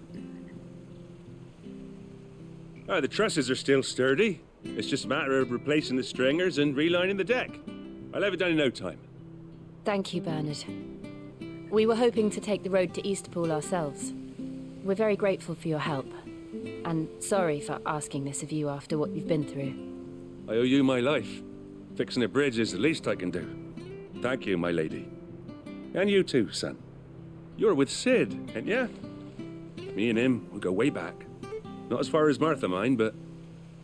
The trusses are still sturdy. It's just a matter of replacing the stringers and relining the deck. I'll have it done in no time. Thank you, Bernard. We were hoping to take the road to Eastpool ourselves. We're very grateful for your help. And sorry for asking this of you after what you've been through. I owe you my life. Fixing a bridge is the least I can do. Thank you, my lady. And you too, son. You're with Sid, ain't ya? Me and him, we go way back. Not as far as Martha mine, but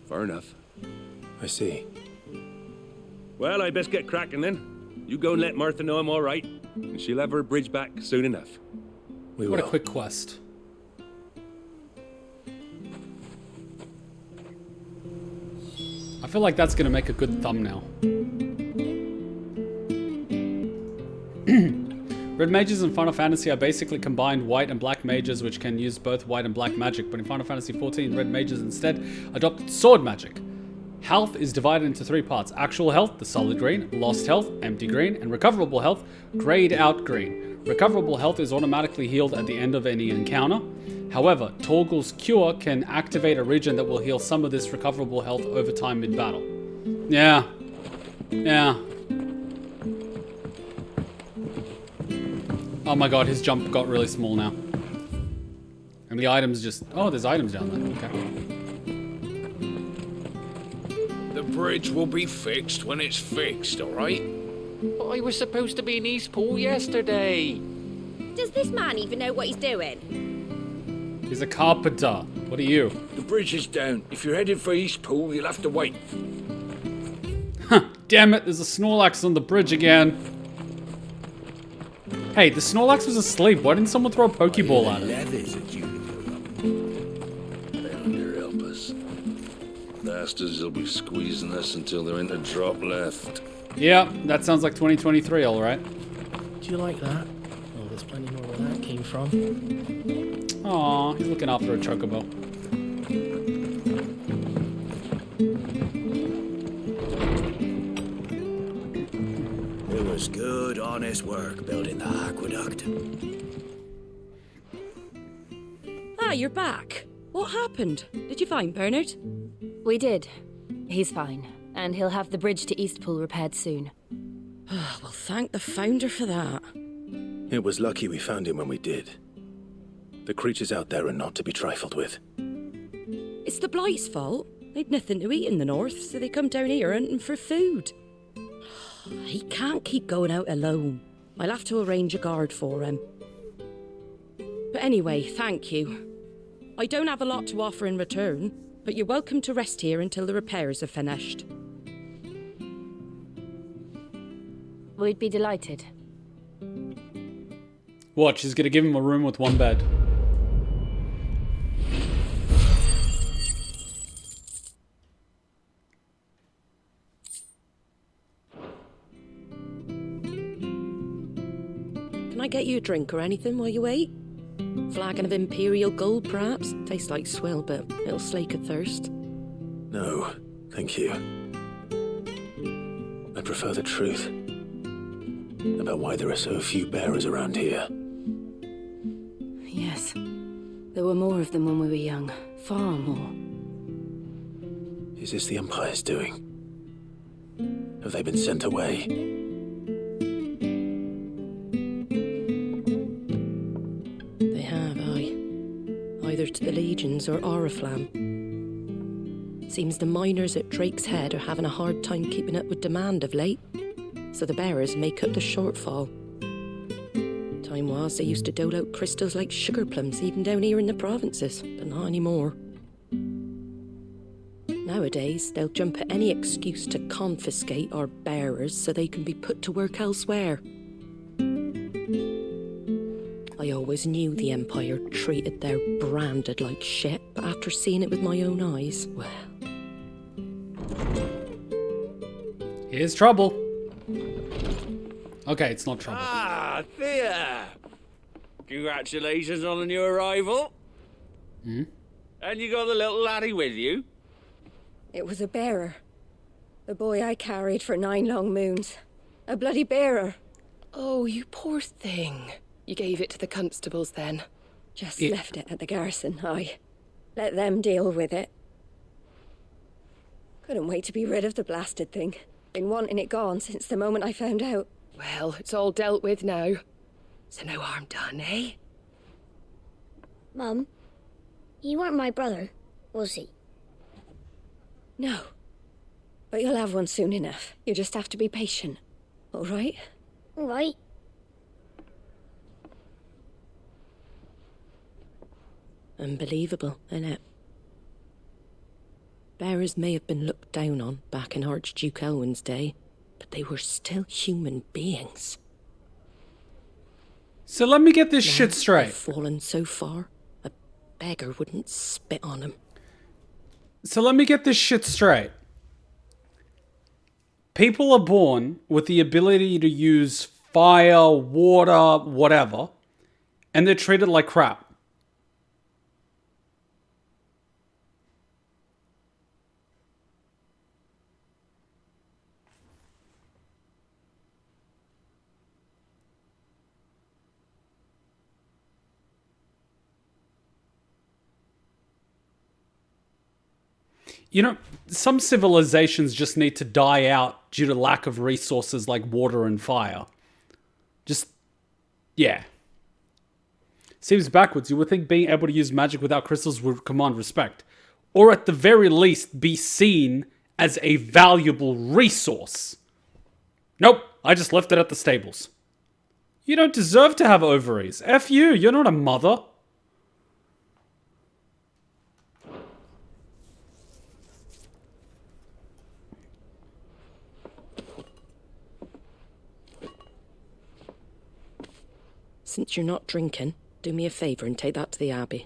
far enough. I see. Well, I best get cracking then. You go and let Martha know I'm all right, and she'll have her bridge back soon enough. What a quick quest. I feel like that's gonna make a good thumbnail. Red mages in Final Fantasy are basically combined white and black mages which can use both white and black magic, but in Final Fantasy XIV, red mages instead adopted sword magic. Health is divided into 3 parts. Actual health, the solid green, lost health, empty green, and recoverable health, grayed out green. Recoverable health is automatically healed at the end of any encounter. However, Torgal's Cure can activate a regen that will heal some of this recoverable health over time mid-battle. Yeah. Oh my god, his jump got really small now. And the items just... Oh, there's items down there. Okay. The bridge will be fixed when it's fixed, alright? But I was supposed to be in Eastpool yesterday. Does this man even know what he's doing? He's a carpenter. What are you? The bridge is down. If you're headed for Eastpool, you'll have to wait. Huh, damn it, there's a Snorlax on the bridge again. Hey, the Snorlax was asleep. Why didn't someone throw a Pokeball at it? Here, help us. Bastards will be squeezing us until there ain't a drop left. Yeah, that sounds like 2023, alright. Do you like that? Oh, there's plenty more where that came from. Aw, he's looking after a chocobo. It was good, honest work building the aqueduct. Ah, you're back. What happened? Did you find Bernard? We did. He's fine, and he'll have the bridge to Eastpool repaired soon. Well, thank the Founder for that. It was lucky we found him when we did. The creatures out there are not to be trifled with. It's the Blight's fault. They'd nothing to eat in the north, so they come down here hunting for food. He can't keep going out alone. I'll have to arrange a guard for him. But anyway, thank you. I don't have a lot to offer in return, but you're welcome to rest here until the repairs are finished. We'd be delighted. Watch, he's gonna give him a room with 1 bed. Can I get you a drink or anything while you wait? Flagon of Imperial Gold, perhaps? Tastes like swill, but it'll slake a thirst. No, thank you. I prefer the truth about why there are so few bearers around here. Yes. There were more of them when we were young. Far more. Is this the Empire's doing? Have they been sent away? They have, aye. Either to the Legions or Oriflamme. Seems the miners at Drake's Head are having a hard time keeping up with demand of late, so the bearers make up the shortfall. Time was they used to dole out crystals like sugar plums even down here in the provinces, but not anymore. Nowadays, they'll jump at any excuse to confiscate our bearers so they can be put to work elsewhere. I always knew the Empire treated their branded like shit, but after seeing it with my own eyes, well... Here's trouble. Okay, it's not trouble. Ah, Thea! Congratulations on the new arrival. Hmm? And you got the little laddie with you? It was a bearer. The boy I carried for 9 long moons. A bloody bearer. Oh, you poor thing. You gave it to the constables then? Just left it at the garrison, aye. Let them deal with it. Couldn't wait to be rid of the blasted thing. Been wanting it gone since the moment I found out. Well, it's all dealt with now. So no harm done, eh? Mum, you weren't my brother, was he? No. But you'll have one soon enough. You just have to be patient. All right? All right. Unbelievable, innit? Bearers may have been looked down on back in Archduke Elwin's day, but they were still human beings. So let me get this shit straight. They've fallen so far, a beggar wouldn't spit on them. So let me get this shit straight. People are born with the ability to use fire, water, whatever, and they're treated like crap. You know, some civilizations just need to die out due to lack of resources like water and fire. Just, yeah. Seems backwards. You would think being able to use magic without crystals would command respect. Or at the very least, be seen as a valuable resource. Nope, I just left it at the stables. You don't deserve to have ovaries. F you, you're not a mother. Since you're not drinking, do me a favour and take that to the Abbey.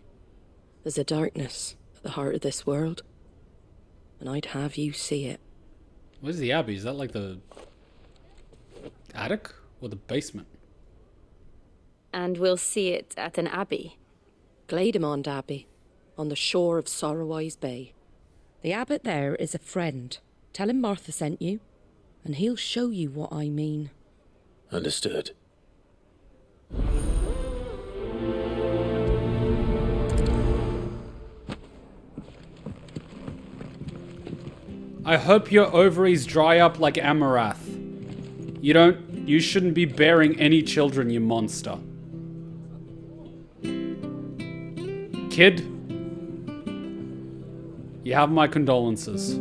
There's a darkness at the heart of this world, and I'd have you see it. Where's the Abbey? Is that like the attic or the basement? And we'll see it at an abbey. GLAIDEMOND Abbey, on the shore of Sorrowwise Bay. The abbot there is a friend. Tell him Martha sent you, and he'll show you what I mean. Understood. I hope your ovaries dry up like Amarath. You shouldn't be bearing any children, you monster. Kid, you have my condolences.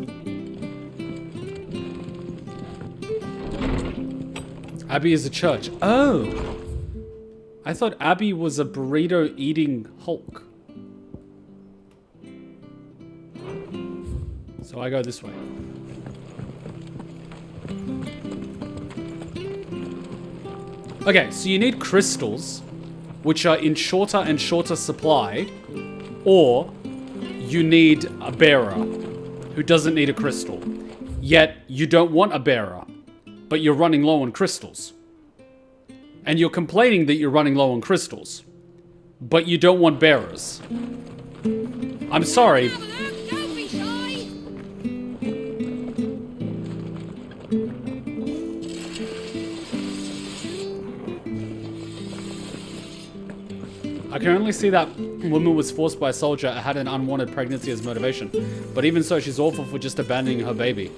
Abbey is a church. Oh! I thought Abbey was a burrito-eating Hulk. So I go this way. Okay, so you need crystals, which are in shorter and shorter supply, or you need a bearer who doesn't need a crystal. Yet, you don't want a bearer, but you're running low on crystals. And you're complaining that you're running low on crystals, but you don't want bearers. I'm sorry. I can only see that woman was forced by a soldier and had an unwanted pregnancy as motivation. But even so, she's awful for just abandoning her baby.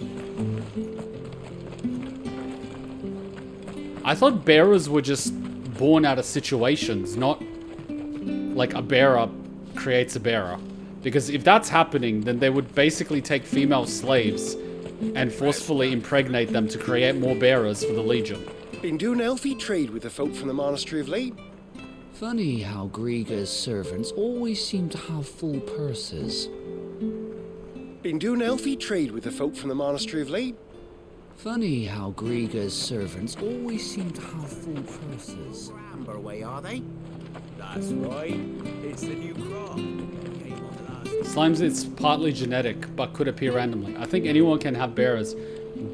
I thought bearers were just born out of situations, not like a bearer creates a bearer. Because if that's happening, then they would basically take female slaves and forcefully impregnate them to create more bearers for the Legion. Been doing healthy trade with the folk from the Monastery of late. Funny how Griga's servants always seem to have full purses. Been doing healthy trade with the folk from the Monastery of late. Funny how Griga's servants always seem to have full purses. Amber way, are they? That's right. It's the new crop. Slimes, it's partly genetic, but could appear randomly. I think anyone can have bearers,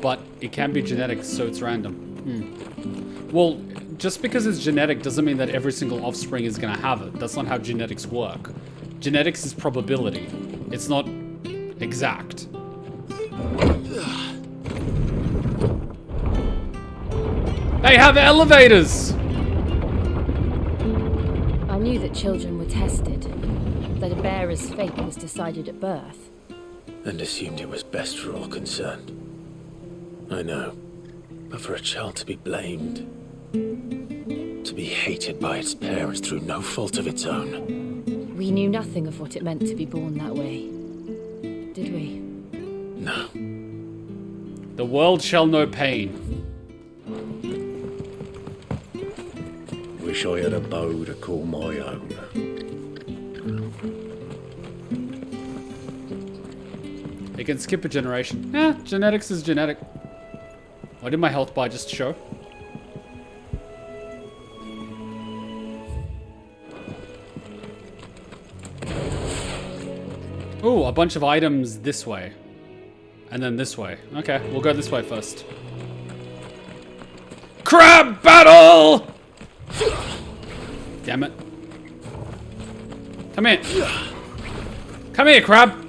but it can be genetic, so it's random. Well, just because it's genetic doesn't mean that every single offspring is going to have it. That's not how genetics work. Genetics is probability. It's not exact. They have elevators! I knew that children were tested, that a bearer's fate was decided at birth. And assumed it was best for all concerned. I know. But for a child to be blamed, to be hated by its parents through no fault of its own. We knew nothing of what it meant to be born that way, did we? No. The world shall know pain. Wish I had a bow to call my own. It can skip a generation. Genetics is genetic. Why did my health bar just show? Ooh, a bunch of items this way. And then this way. Okay, we'll go this way first. Crab battle! Damn it. Come here. Come here, crab.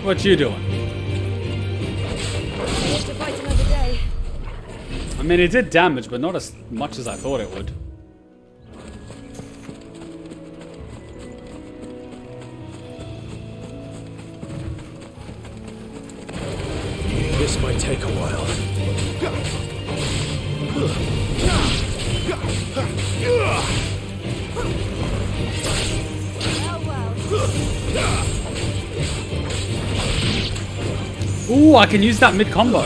What you doing? To fight another day. I mean, it did damage, but not as much as I thought it would. This might take a while. Ooh, I can use that mid-combo.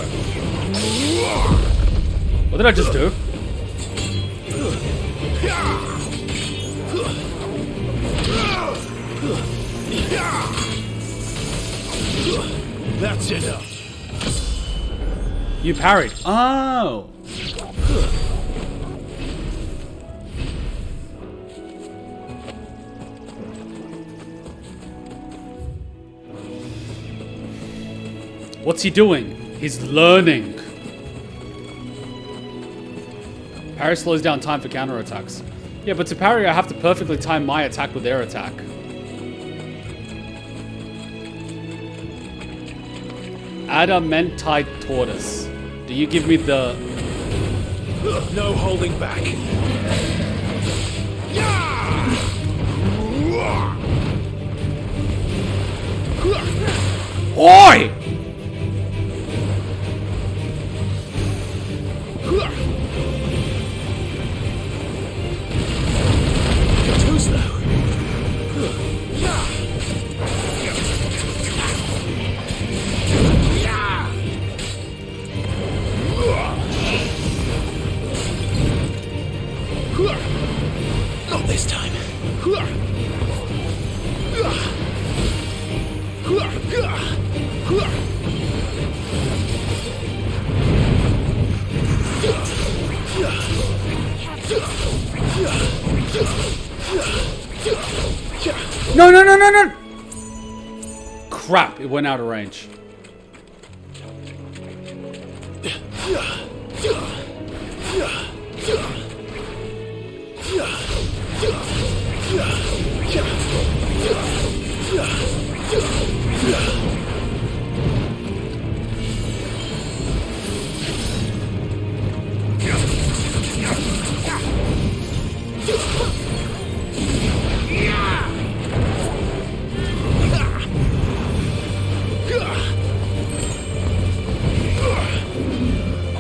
What did I just do? That's enough. You parried. Oh. What's he doing? He's learning. Parry slows down time for counterattacks. Yeah, but to parry, I have to perfectly time my attack with their attack. Adamantite tortoise. Do you give me the... No holding back. Oi! Too slow. Not this time. No, no, no, no, no! Crap, it went out of range.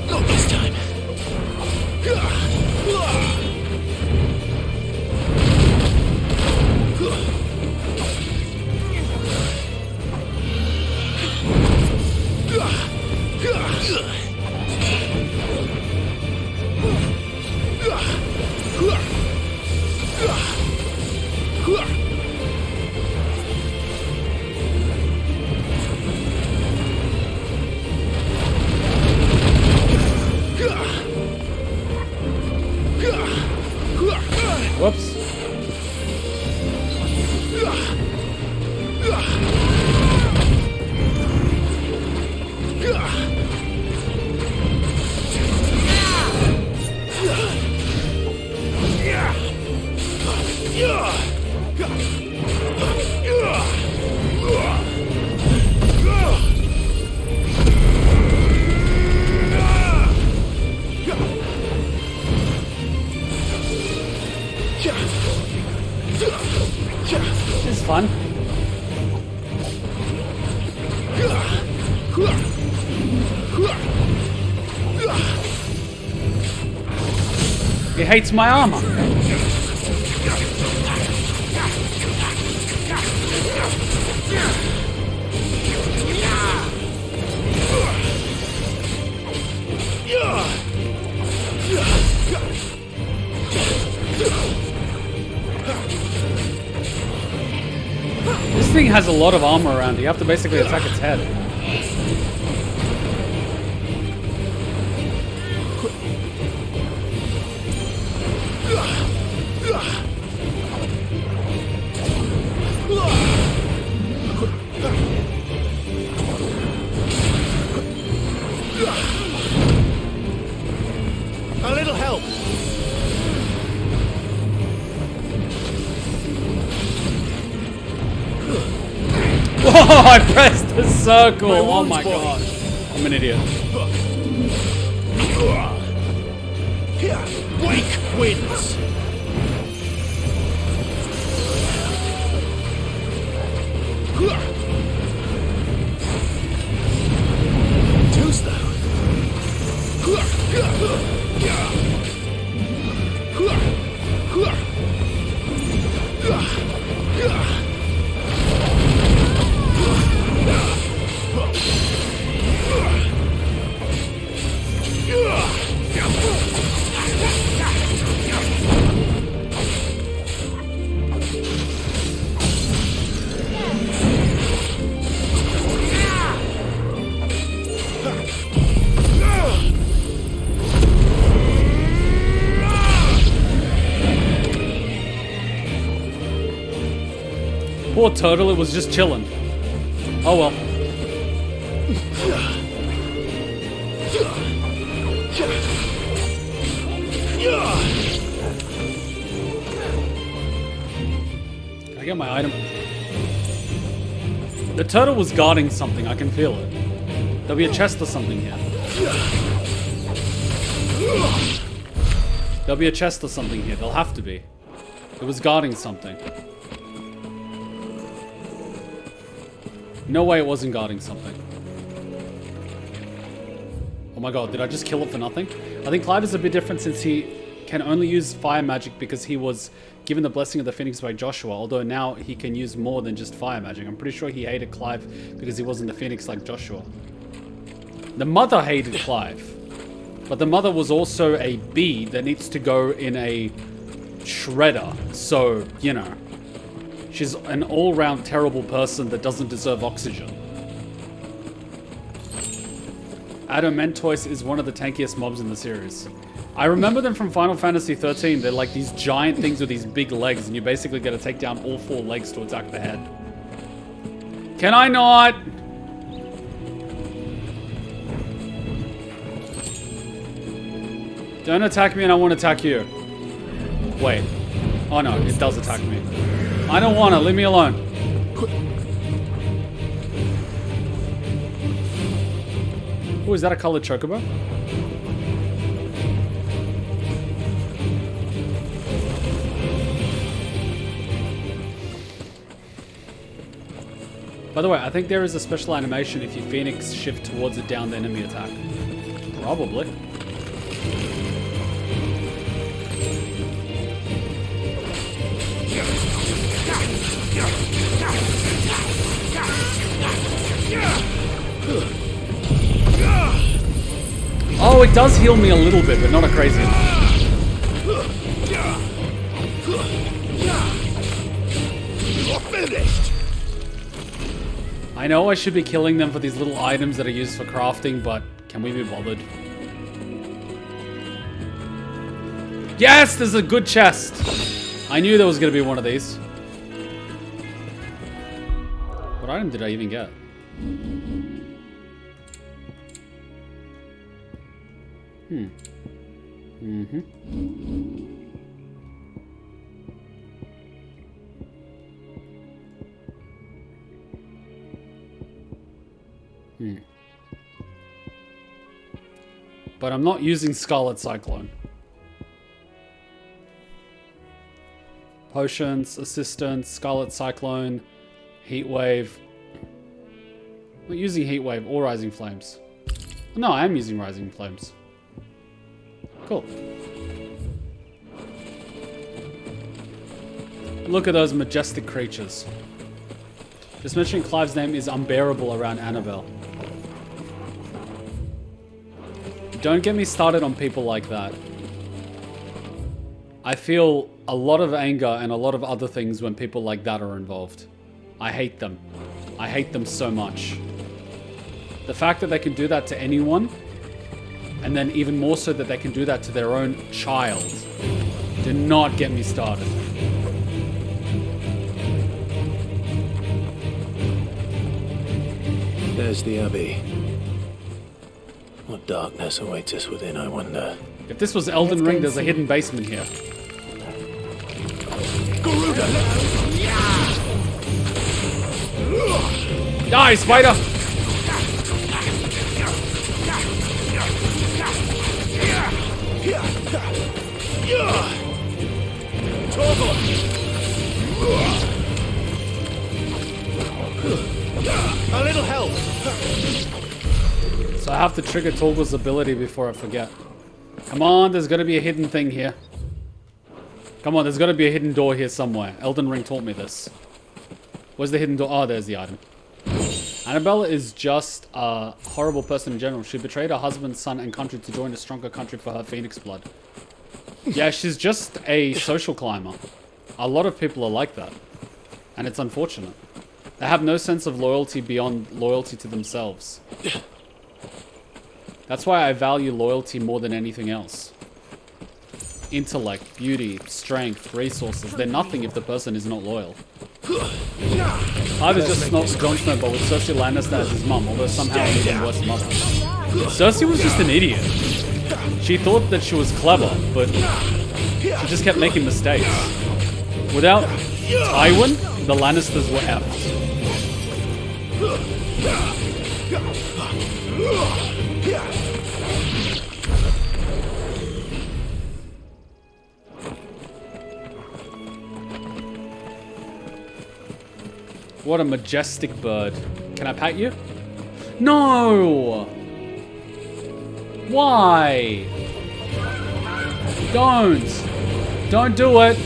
Not this time. Whoops. was fun. He hates my armor. This thing has a lot of armor around it. You have to basically attack its head. A little help. Whoa, I pressed the circle. Oh my god. I'm an idiot. Wake wins. Too slow. Poor turtle, it was just chilling. Oh well. Can I get my item? The turtle was guarding something, I can feel it. There'll be a chest or something here. There'll be a chest or something here, there'll have to be. It was guarding something. No way it wasn't guarding something. Oh my god, did I just kill it for nothing? I think Clive is a bit different since he can only use fire magic because he was given the blessing of the Phoenix by Joshua, although now he can use more than just fire magic. I'm pretty sure he hated Clive because he wasn't the Phoenix like Joshua. The mother hated Clive, but the mother was also a bee that needs to go in a shredder, so, you know. She's an all-round terrible person that doesn't deserve oxygen. Adamantoise is one of the tankiest mobs in the series. I remember them from Final Fantasy 13. They're like these giant things with these big legs, and you basically got to take down all 4 legs to attack the head. Can I not? Don't attack me and I won't attack you. Wait. Oh no, it does attack me. I don't want to. Leave me alone. Oh, is that a colored chocobo? By the way, I think there is a special animation if you Phoenix shift towards a downed enemy attack. Probably. Oh, it does heal me a little bit, but not a crazy amount. You're finished. I know I should be killing them for these little items that are used for crafting, but can we be bothered? Yes, there's a good chest. I knew there was going to be one of these. What item did I even get? But I'm not using Scarlet Cyclone. Potions, Assistance, Scarlet Cyclone, Heat Wave. I'm not using Heat Wave or Rising Flames. No, I am using Rising Flames. Cool. Look at those majestic creatures. Just mentioning Clive's name is unbearable around Annabelle. Don't get me started on people like that. I feel a lot of anger and a lot of other things when people like that are involved. I hate them. I hate them so much. The fact that they can do that to anyone, and then even more so that they can do that to their own child, do not get me started. There's the Abbey. What darkness awaits us within, I wonder. If this was Elden Ring, there's a hidden basement here. Die, spider! A little help! So I have to trigger Torgal's ability before I forget. Come on, there's gotta be a hidden thing here. Come on, there's gotta be a hidden door here somewhere. Elden Ring taught me this. Where's the hidden door? Oh, there's the item. Annabelle is just a horrible person in general. She betrayed her husband, son, and country to join a stronger country for her phoenix blood. Yeah, she's just a social climber. A lot of people are like that. And it's unfortunate. They have no sense of loyalty beyond loyalty to themselves. That's why I value loyalty more than anything else. Intellect, beauty, strength, resources, they're nothing if the person is not loyal. Clive is just not Jon Snow, but with Cersei Lannister as his mum, although somehow an even worse mother. Cersei was just an idiot. She thought that she was clever, but she just kept making mistakes. Without Tywin, the Lannisters were effed. What a majestic bird. Can I pat you? No! Why? Don't! Don't do it!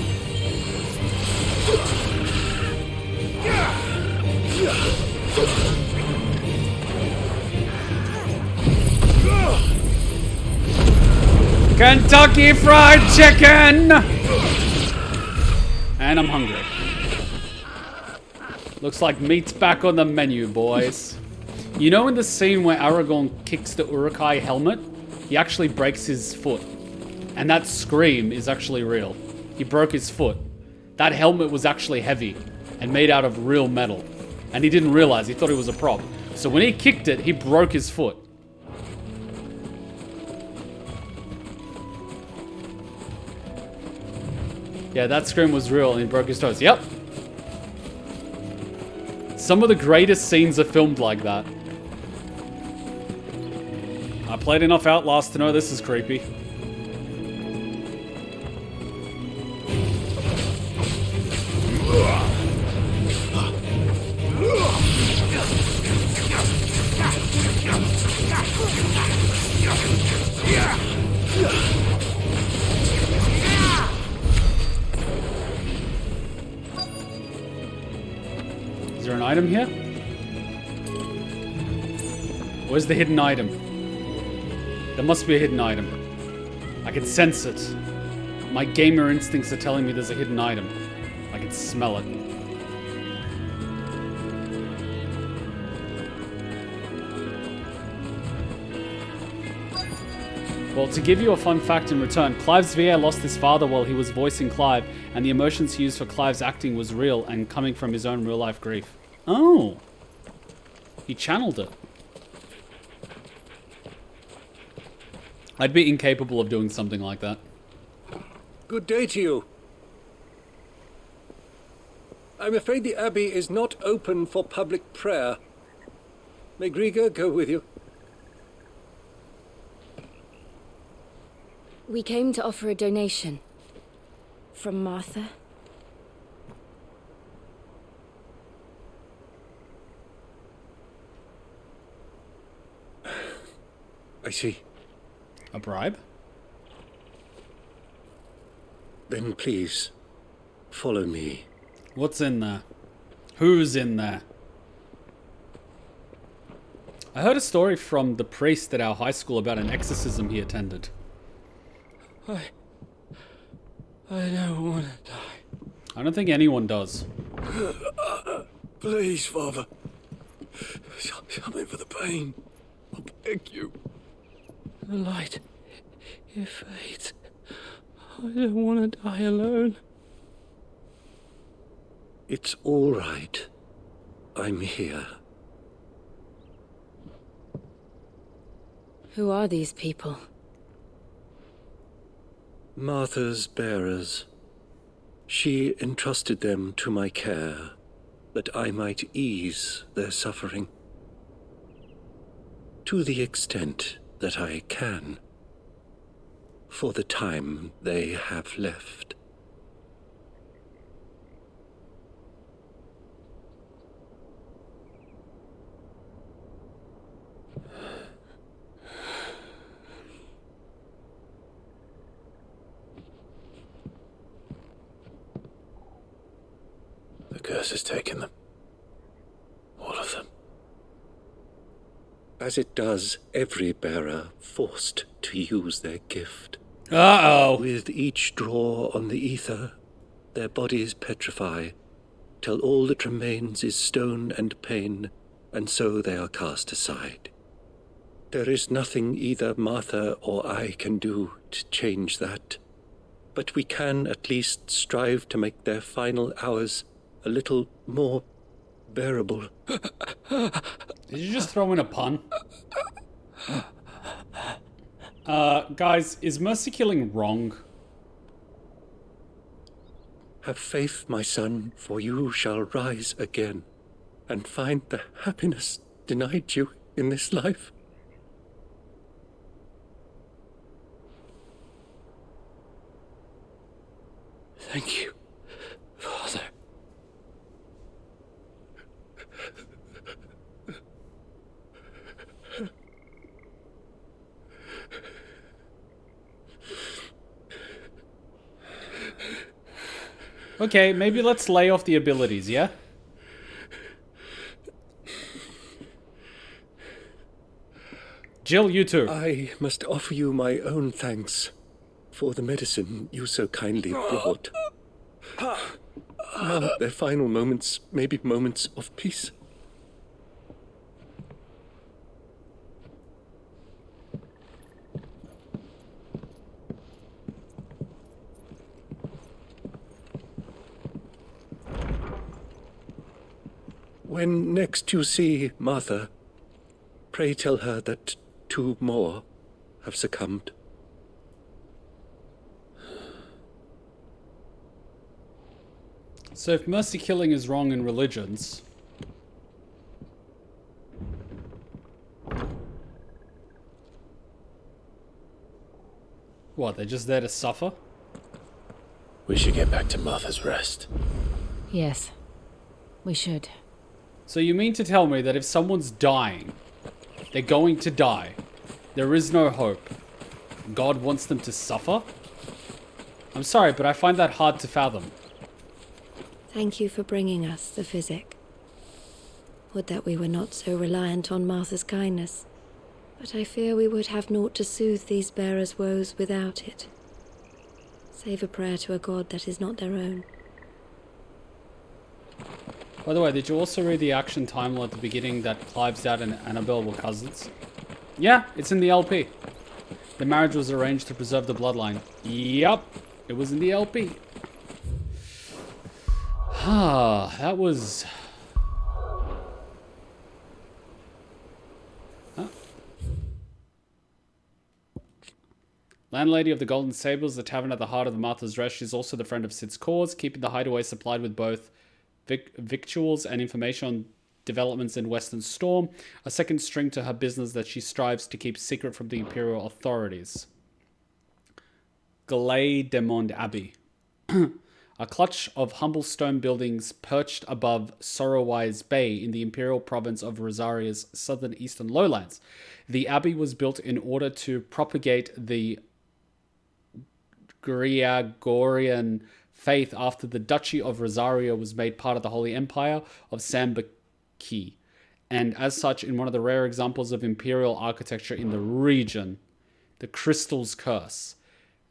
Kentucky Fried Chicken! And I'm hungry. Looks like meat's back on the menu, boys. You know in the scene where Aragorn kicks the Uruk-hai helmet? He actually breaks his foot. And that scream is actually real. He broke his foot. That helmet was actually heavy and made out of real metal. And he didn't realize, he thought it was a prop. So when he kicked it, he broke his foot. Yeah, that scream was real and he broke his toes. Yep. Some of the greatest scenes are filmed like that. I played enough Outlast to know this is creepy. Is there an item here? Where's the hidden item? There must be a hidden item. I can sense it. My gamer instincts are telling me there's a hidden item. I can smell it. Well, to give you a fun fact in return, Clive's VA lost his father while he was voicing Clive, and the emotions he used for Clive's acting was real and coming from his own real-life grief. Oh! He channeled it. I'd be incapable of doing something like that. Good day to you. I'm afraid the Abbey is not open for public prayer. May Griga go with you? We came to offer a donation. From Martha. I see. A bribe? Then please, follow me. What's in there? Who's in there? I heard a story from the priest at our high school about an exorcism he attended. I don't want to die. I don't think anyone does. Please, Father. Something for the pain. I beg you. The light, it fades. I don't want to die alone. It's all right. I'm here. Who are these people? Martha's bearers. She entrusted them to my care, that I might ease their suffering. To the extent that I can, for the time they have left. The curse has taken them. All of them. As it does every bearer forced to use their gift. Uh-oh. With each draw on the ether, their bodies petrify, till all that remains is stone and pain, and so they are cast aside. There is nothing either Martha or I can do to change that, but we can at least strive to make their final hours a little more bearable. Did you just throw in a pun? Guys, is mercy killing wrong? Have faith, my son, for you shall rise again, and find the happiness denied you in this life. Thank you, Father. Okay, maybe let's lay off the abilities, yeah? Jill, you too. I must offer you my own thanks for the medicine you so kindly brought. Now their final moments may be moments of peace. When next you see Martha, pray tell her that 2 more have succumbed. So if mercy killing is wrong in religions... What, they're just there to suffer? We should get back to Martha's Rest. Yes, we should. So you mean to tell me that if someone's dying, they're going to die, there is no hope, God wants them to suffer? I'm sorry, but I find that hard to fathom. Thank you for bringing us the physic. Would that we were not so reliant on Martha's kindness, but I fear we would have naught to soothe these bearers' woes without it, save a prayer to a god that is not their own. By the way, did you also read the action timeline at the beginning that Clive's dad and Annabelle were cousins? Yeah, it's in the LP. The marriage was arranged to preserve the bloodline. Yup, it was in the LP. Ah, that was... Huh? Landlady of the Golden Sables, the tavern at the heart of the Martha's Rest. She's also the friend of Sid's cause, keeping the hideaway supplied with both victuals and information on developments in Western Storm, a second string to her business that she strives to keep secret from the Imperial authorities. GLAIDEMOND Abbey. A clutch of humble stone buildings perched above Sorrowwise Bay in the imperial province of Rosaria's southern eastern lowlands. The abbey was built in order to propagate the Gregorian faith after the Duchy of Rosaria was made part of the Holy Empire of Sambiki, and as such in one of the rare examples of imperial architecture in the region, the Crystal's Curse.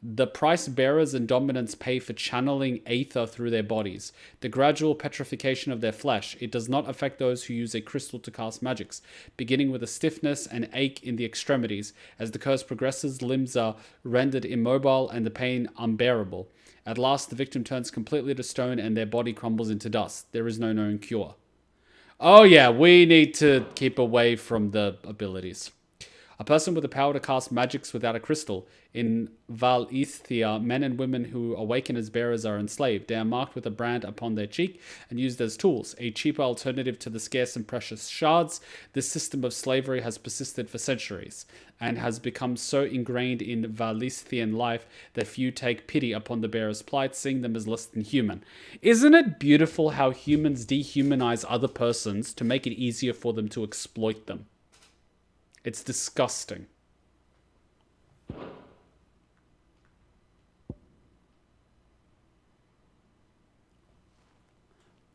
The price bearers and dominants pay for channeling aether through their bodies, the gradual petrification of their flesh. It does not affect those who use a crystal to cast magics, beginning with a stiffness and ache in the extremities. As the curse progresses, limbs are rendered immobile and the pain unbearable. At last, the victim turns completely to stone and their body crumbles into dust. There is no known cure. Oh yeah, we need to keep away from the abilities. A person with the power to cast magics without a crystal. In Valithia, men and women who awaken as bearers are enslaved. They are marked with a brand upon their cheek and used as tools, a cheaper alternative to the scarce and precious shards. This system of slavery has persisted for centuries and has become so ingrained in Valithian life that few take pity upon the bearer's plight, seeing them as less than human. Isn't it beautiful how humans dehumanize other persons to make it easier for them to exploit them? It's disgusting.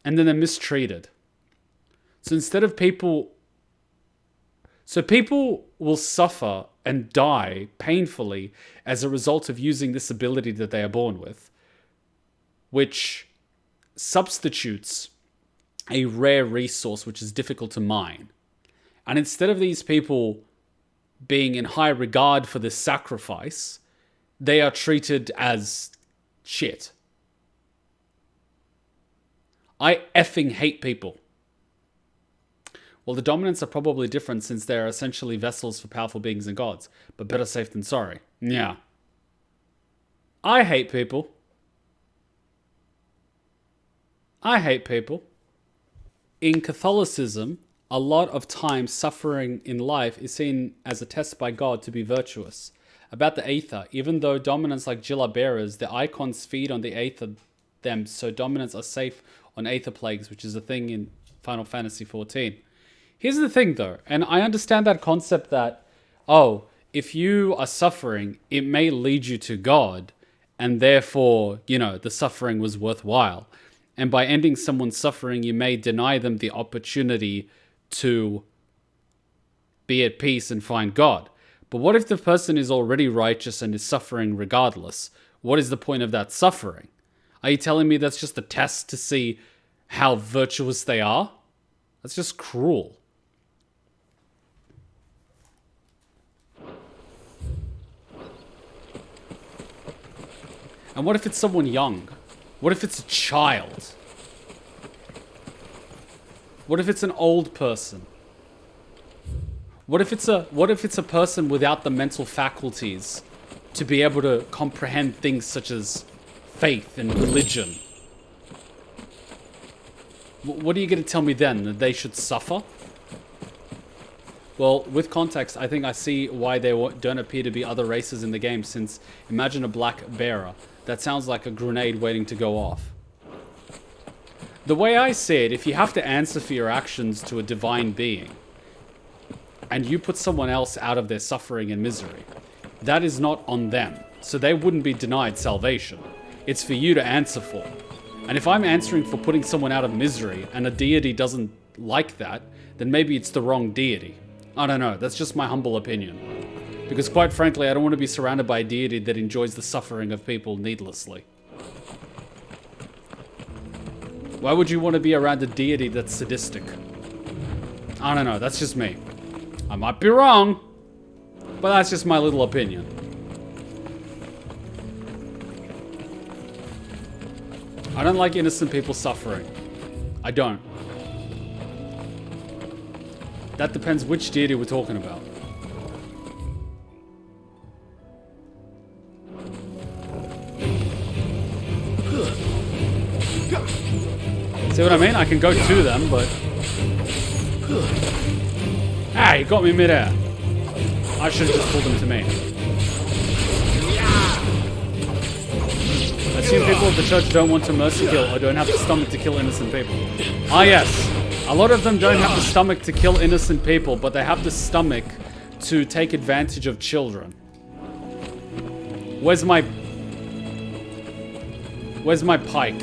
And then they're mistreated. So instead of people... So people will suffer and die painfully as a result of using this ability that they are born with, which substitutes a rare resource which is difficult to mine. And instead of these people being in high regard for this sacrifice, they are treated as shit. I effing hate people. Well, the dominants are probably different since they are essentially vessels for powerful beings and gods, but better safe than sorry. Yeah. I hate people. I hate people. In Catholicism, a lot of times suffering in life is seen as a test by God to be virtuous. About the Aether, even though dominants like Jill are bearers, the icons feed on the Aether them, so dominants are safe on Aether plagues, which is a thing in Final Fantasy XIV. Here's the thing though, and I understand that concept that, oh, if you are suffering, it may lead you to God, and therefore, you know, the suffering was worthwhile. And by ending someone's suffering, you may deny them the opportunity to be at peace and find God. But what if the person is already righteous and is suffering regardless? What is the point of that suffering? Are you telling me that's just a test to see how virtuous they are? That's just cruel. And what if it's someone young? What if it's a child? What if it's an old person? What if it's a person without the mental faculties to be able to comprehend things such as faith and religion? What are you going to tell me then? That they should suffer? Well, with context, I think I see why there don't appear to be other races in the game, since imagine a black bearer. That sounds like a grenade waiting to go off. The way I see it, if you have to answer for your actions to a divine being, and you put someone else out of their suffering and misery, that is not on them. So they wouldn't be denied salvation. It's for you to answer for. And if I'm answering for putting someone out of misery, and a deity doesn't like that, then maybe it's the wrong deity. I don't know, that's just my humble opinion. Because quite frankly, I don't want to be surrounded by a deity that enjoys the suffering of people needlessly. Why would you want to be around a deity that's sadistic? I don't know, that's just me. I might be wrong, but that's just my little opinion. I don't like innocent people suffering. I don't. That depends which deity we're talking about. See what I mean? I can go to them, but... Ah, he got me midair. I should have just pulled him to me. Let's assume people of the church don't want to mercy kill or don't have the stomach to kill innocent people. Ah, yes. A lot of them don't have the stomach to kill innocent people, but they have the stomach to take advantage of children. Where's my pike?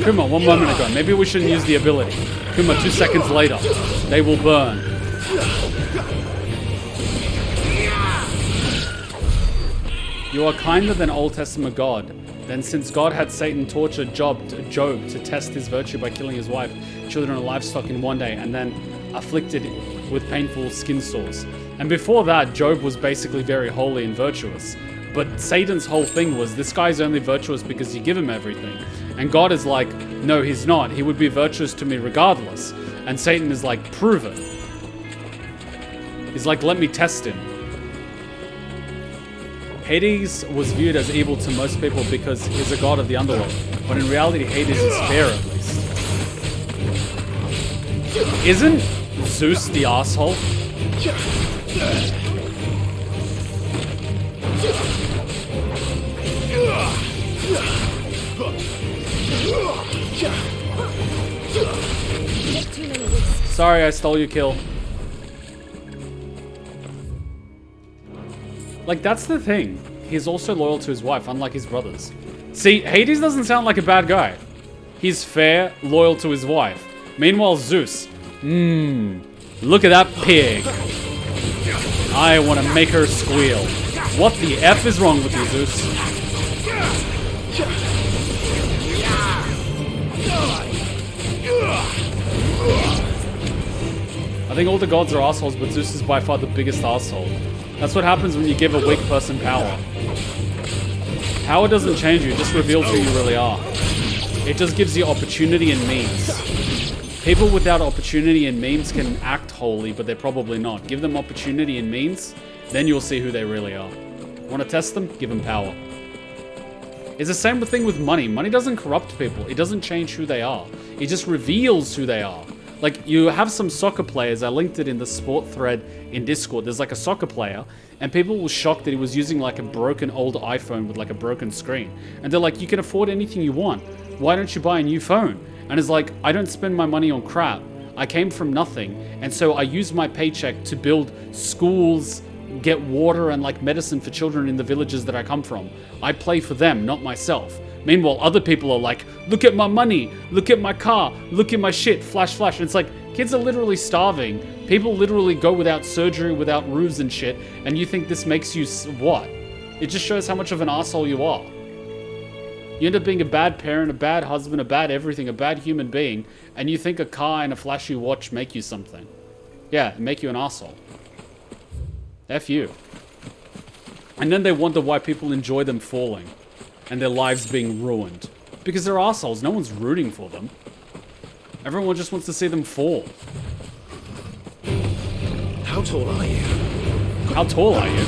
Kuma, 1 moment ago. Maybe we shouldn't use the ability. Kuma, 2 seconds later. They will burn. You are kinder than Old Testament God. Then since God had Satan torture Job to test his virtue by killing his wife, children and livestock in one day, and then afflicted with painful skin sores. And before that, Job was basically very holy and virtuous. But Satan's whole thing was, this guy's only virtuous because you give him everything. And God is like, no, he's not. He would be virtuous to me regardless. And Satan is like, prove it. He's like, let me test him. Hades was viewed as evil to most people because he's a god of the underworld. But in reality, Hades is fair at least. Isn't Zeus the asshole? Sorry, I stole your kill. Like, that's the thing. He's also loyal to his wife, unlike his brothers. See, Hades doesn't sound like a bad guy. He's fair, loyal to his wife. Meanwhile, Zeus. Look at that pig. I want to make her squeal. What the F is wrong with you, Zeus? I think all the gods are assholes, but Zeus is by far the biggest asshole. That's what happens when you give a weak person power. Power doesn't change you, it just reveals who you really are. It just gives you opportunity and memes. People without opportunity and memes can act holy, but they're probably not. Give them opportunity and memes, then you'll see who they really are. Want to test them? Give them power. It's the same thing with money. Money doesn't corrupt people. It doesn't change who they are. It just reveals who they are. Like, you have some soccer players, I linked it in the sport thread in Discord, there's like a soccer player, and people were shocked that he was using like a broken old iPhone with like a broken screen. And they're like, you can afford anything you want. Why don't you buy a new phone? And it's like, I don't spend my money on crap. I came from nothing, and so I use my paycheck to build schools, get water and like medicine for children in the villages that I come from. I play for them, not myself. Meanwhile, other people are like, look at my money, look at my car, look at my shit, flash, flash. And it's like, kids are literally starving. People literally go without surgery, without roofs and shit. And you think this makes you what? It just shows how much of an asshole you are. You end up being a bad parent, a bad husband, a bad everything, a bad human being. And you think a car and a flashy watch make you something. Yeah, make you an asshole. F you. And then they wonder why people enjoy them falling. And their lives being ruined. Because they're assholes. No one's rooting for them. Everyone just wants to see them fall. How tall are you? How tall are you?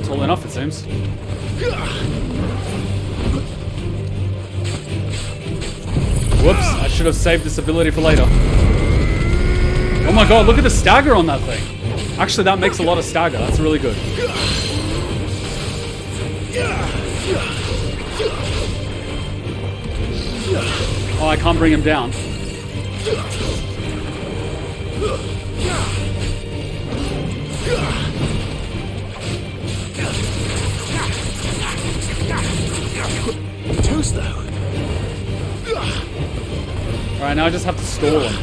Tall enough, it seems. Whoops, I should have saved this ability for later. Oh my god, look at the stagger on that thing. Actually, that makes a lot of stagger. That's really good. Oh, I can't bring him down. Toast though. Alright, now I just have to stall him.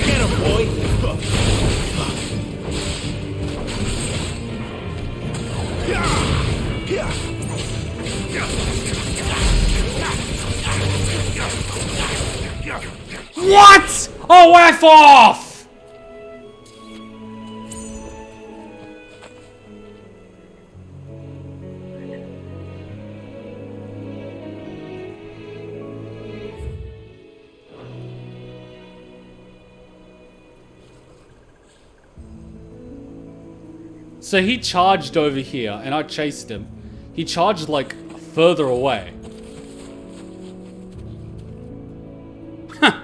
Get him, boy! What? Oh, F off! So he charged over here, and I chased him. He charged, like, further away. Huh.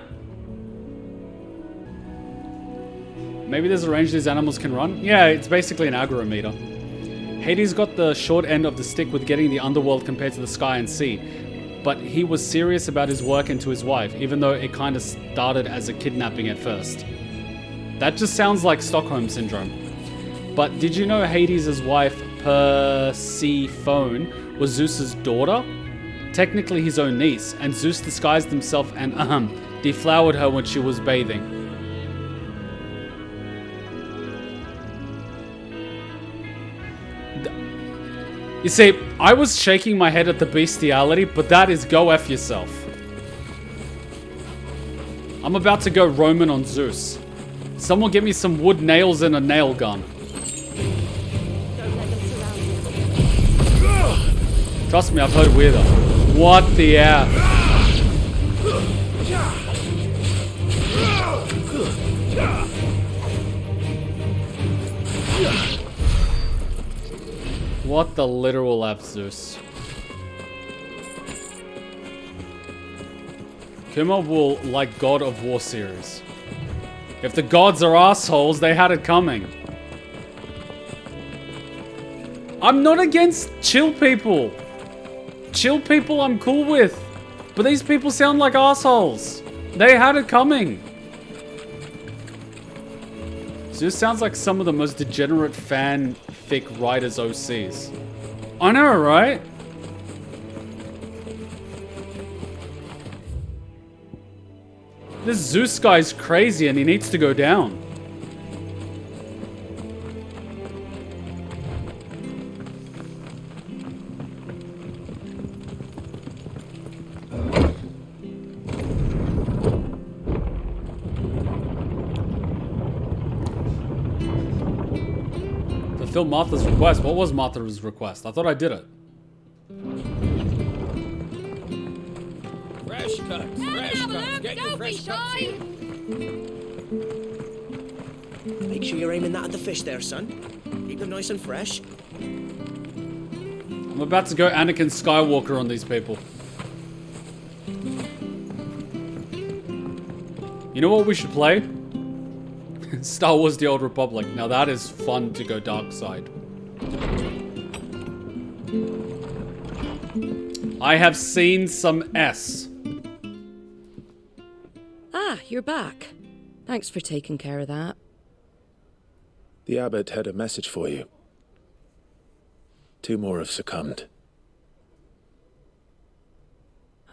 Maybe there's a range these animals can run? Yeah, it's basically an aggro meter. Hades got the short end of the stick with getting the underworld compared to the sky and sea. But he was serious about his work and to his wife, even though it kind of started as a kidnapping at first. That just sounds like Stockholm Syndrome. But did you know Hades' wife, Persephone, was Zeus's daughter? Technically his own niece, and Zeus disguised himself and deflowered her when she was bathing. You see, I was shaking my head at the bestiality, but that is go F yourself. I'm about to go Roman on Zeus. Someone get me some wood nails and a nail gun. Trust me, I've heard weirder. What the F? What the literal F, Zeus? Kuma will like God of War series. If the gods are assholes, they had it coming. I'm not against chill people. Chill people I'm cool with. But these people sound like assholes. They had it coming. Zeus sounds like some of the most degenerate fanfic writers OCs. I know, right? This Zeus guy's crazy and he needs to go down. Fulfill Martha's request. What was Martha's request? I thought I did it. Fresh cuts, fresh cuts. Get your fresh cuts here. Make sure you're aiming that at the fish there, son. Keep them nice and fresh. I'm about to go Anakin Skywalker on these people. You know what we should play? Star Wars The Old Republic. Now that is fun to go dark side. I have seen some S. Ah, you're back. Thanks for taking care of that. The abbot had a message for you. 2 more have succumbed.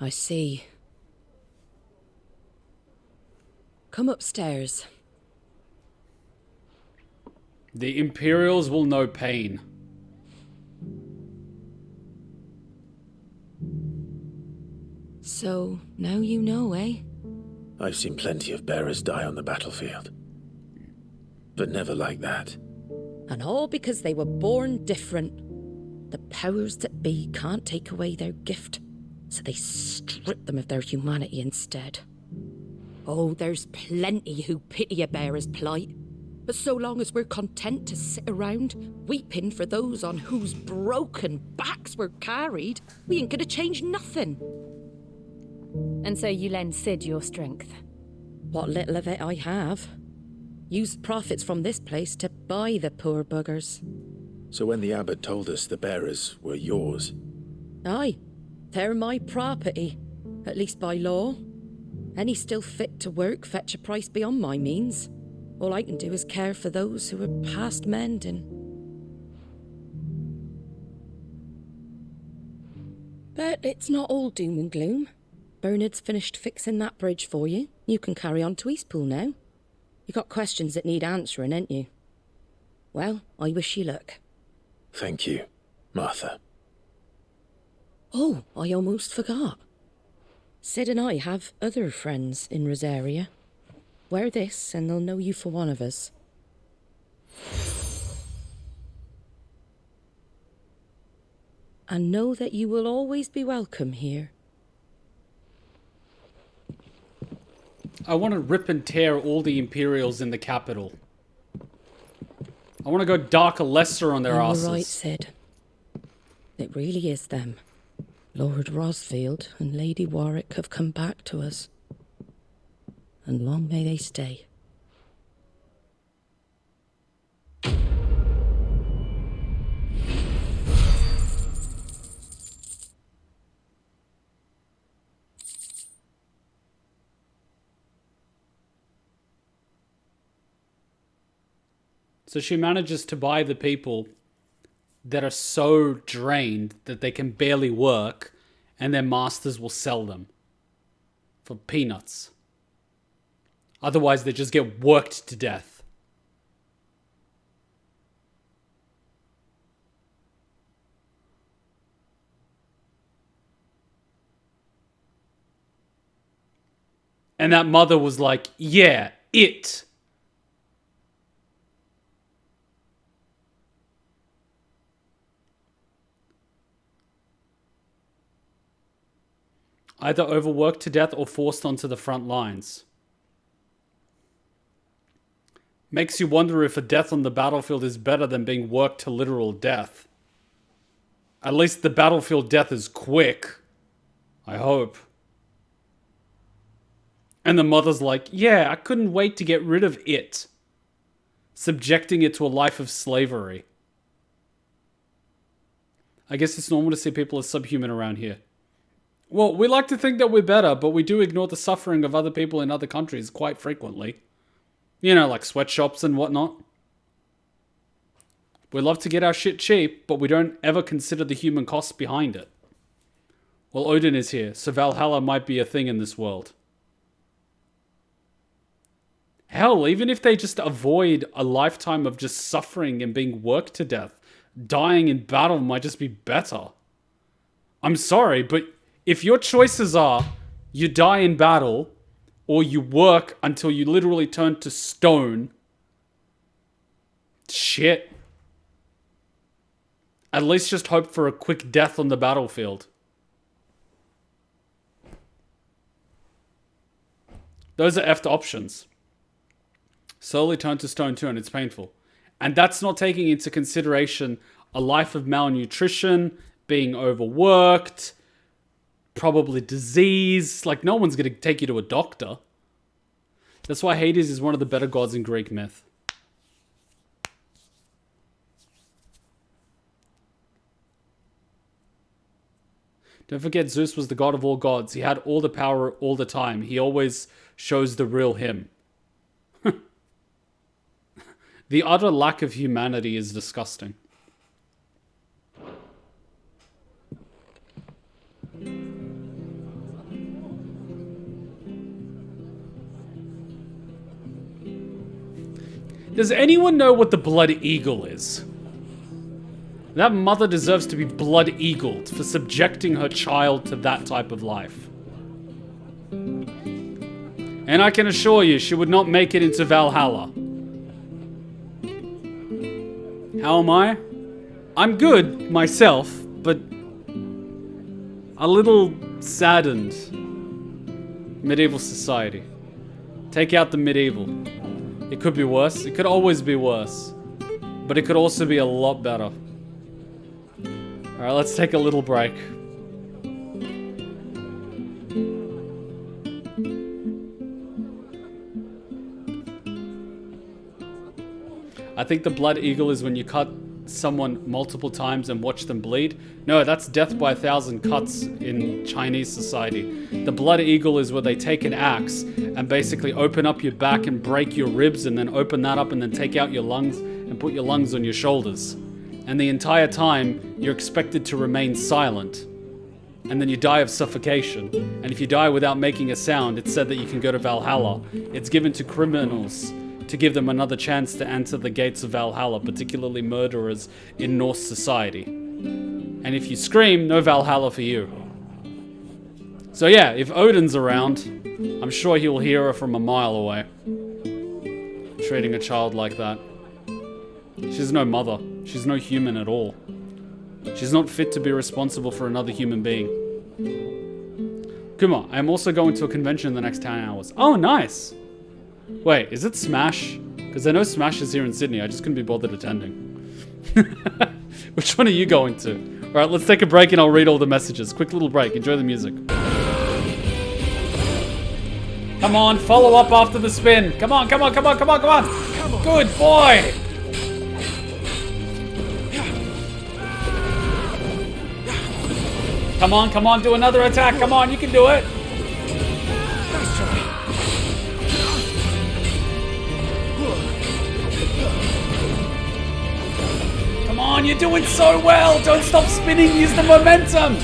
I see. Come upstairs. The Imperials will know pain. So, now you know, eh? I've seen plenty of bearers die on the battlefield. But never like that. And all because they were born different. The powers that be can't take away their gift, so they strip them of their humanity instead. Oh, there's plenty who pity a bearer's plight. But so long as we're content to sit around, weeping for those on whose broken backs we're carried, we ain't gonna change nothing. And so you lend Sid your strength? What little of it I have. Use profits from this place to buy the poor buggers. So when the abbot told us the bearers were yours... Aye, they're my property, at least by law. Any still fit to work fetch a price beyond my means. All I can do is care for those who are past mending. But it's not all doom and gloom. Bernard's finished fixing that bridge for you. You can carry on to Eastpool now. You got questions that need answering, ain't you? Well, I wish you luck. Thank you, Martha. Oh, I almost forgot. Sid and I have other friends in Rosaria. Wear this and they'll know you for one of us. And know that you will always be welcome here. I want to rip and tear all the Imperials in the capital. I want to go darker lesser on their asses. You're right, Sid. It really is them. Lord Rosfield and Lady Warwick have come back to us. And long may they stay. So she manages to buy the people that are so drained that they can barely work, and their masters will sell them for peanuts. Otherwise, they just get worked to death. And that mother was like, yeah, it. Either overworked to death or forced onto the front lines. Makes you wonder if a death on the battlefield is better than being worked to literal death. At least the battlefield death is quick. I hope. And the mother's like, yeah, I couldn't wait to get rid of it. Subjecting it to a life of slavery. I guess it's normal to see people as subhuman around here. Well, we like to think that we're better, but we do ignore the suffering of other people in other countries quite frequently. You know, like sweatshops and whatnot. We love to get our shit cheap, but we don't ever consider the human costs behind it. Well, Odin is here, so Valhalla might be a thing in this world. Hell, even if they just avoid a lifetime of just suffering and being worked to death, dying in battle might just be better. I'm sorry, but if your choices are you die in battle or you work until you literally turn to stone, shit. At least just hope for a quick death on the battlefield. Those are effed options. Slowly turn to stone too, and it's painful. And that's not taking into consideration a life of malnutrition, being overworked, probably disease. Like, no one's going to take you to a doctor. That's why Hades is one of the better gods in Greek myth. Don't forget, Zeus was the god of all gods. He had all the power all the time. He always shows the real him. The utter lack of humanity is disgusting. Does anyone know what the blood eagle is? That mother deserves to be blood eagled for subjecting her child to that type of life. And I can assure you, she would not make it into Valhalla. How am I? I'm good myself, but a little saddened. Medieval society. Take out the medieval. It could be worse. It could always be worse. But it could also be a lot better. Alright, let's take a little break. I think the blood eagle is when you cut someone multiple times and watch them bleed. No, that's death by 1,000 cuts in Chinese society. The blood eagle is where they take an axe and basically open up your back and break your ribs and then open that up and then take out your lungs and put your lungs on your shoulders. And the entire time, you're expected to remain silent. And then you die of suffocation. And if you die without making a sound, it's said that you can go to Valhalla. It's given to criminals to give them another chance to enter the gates of Valhalla, particularly murderers in Norse society. And if you scream, no Valhalla for you. So yeah, if Odin's around, I'm sure he'll hear her from a mile away. Treating a child like that. She's no mother. She's no human at all. She's not fit to be responsible for another human being. Kuma, I am also going to a convention in the next 10 hours. Oh, nice! Wait, is it Smash? Because Because I know Smash is here in Sydney. I just couldn't be bothered attending. Which one are you going to? All right, let's take a break and I'll read all the messages. Quick little break. Enjoy the music. Come on, follow up after the spin. Come on, come on, come on, come on, come on. Good boy. Come on, do another attack. Come on, you can do it. Come on, you're doing so well. Don't stop spinning. Use the momentum.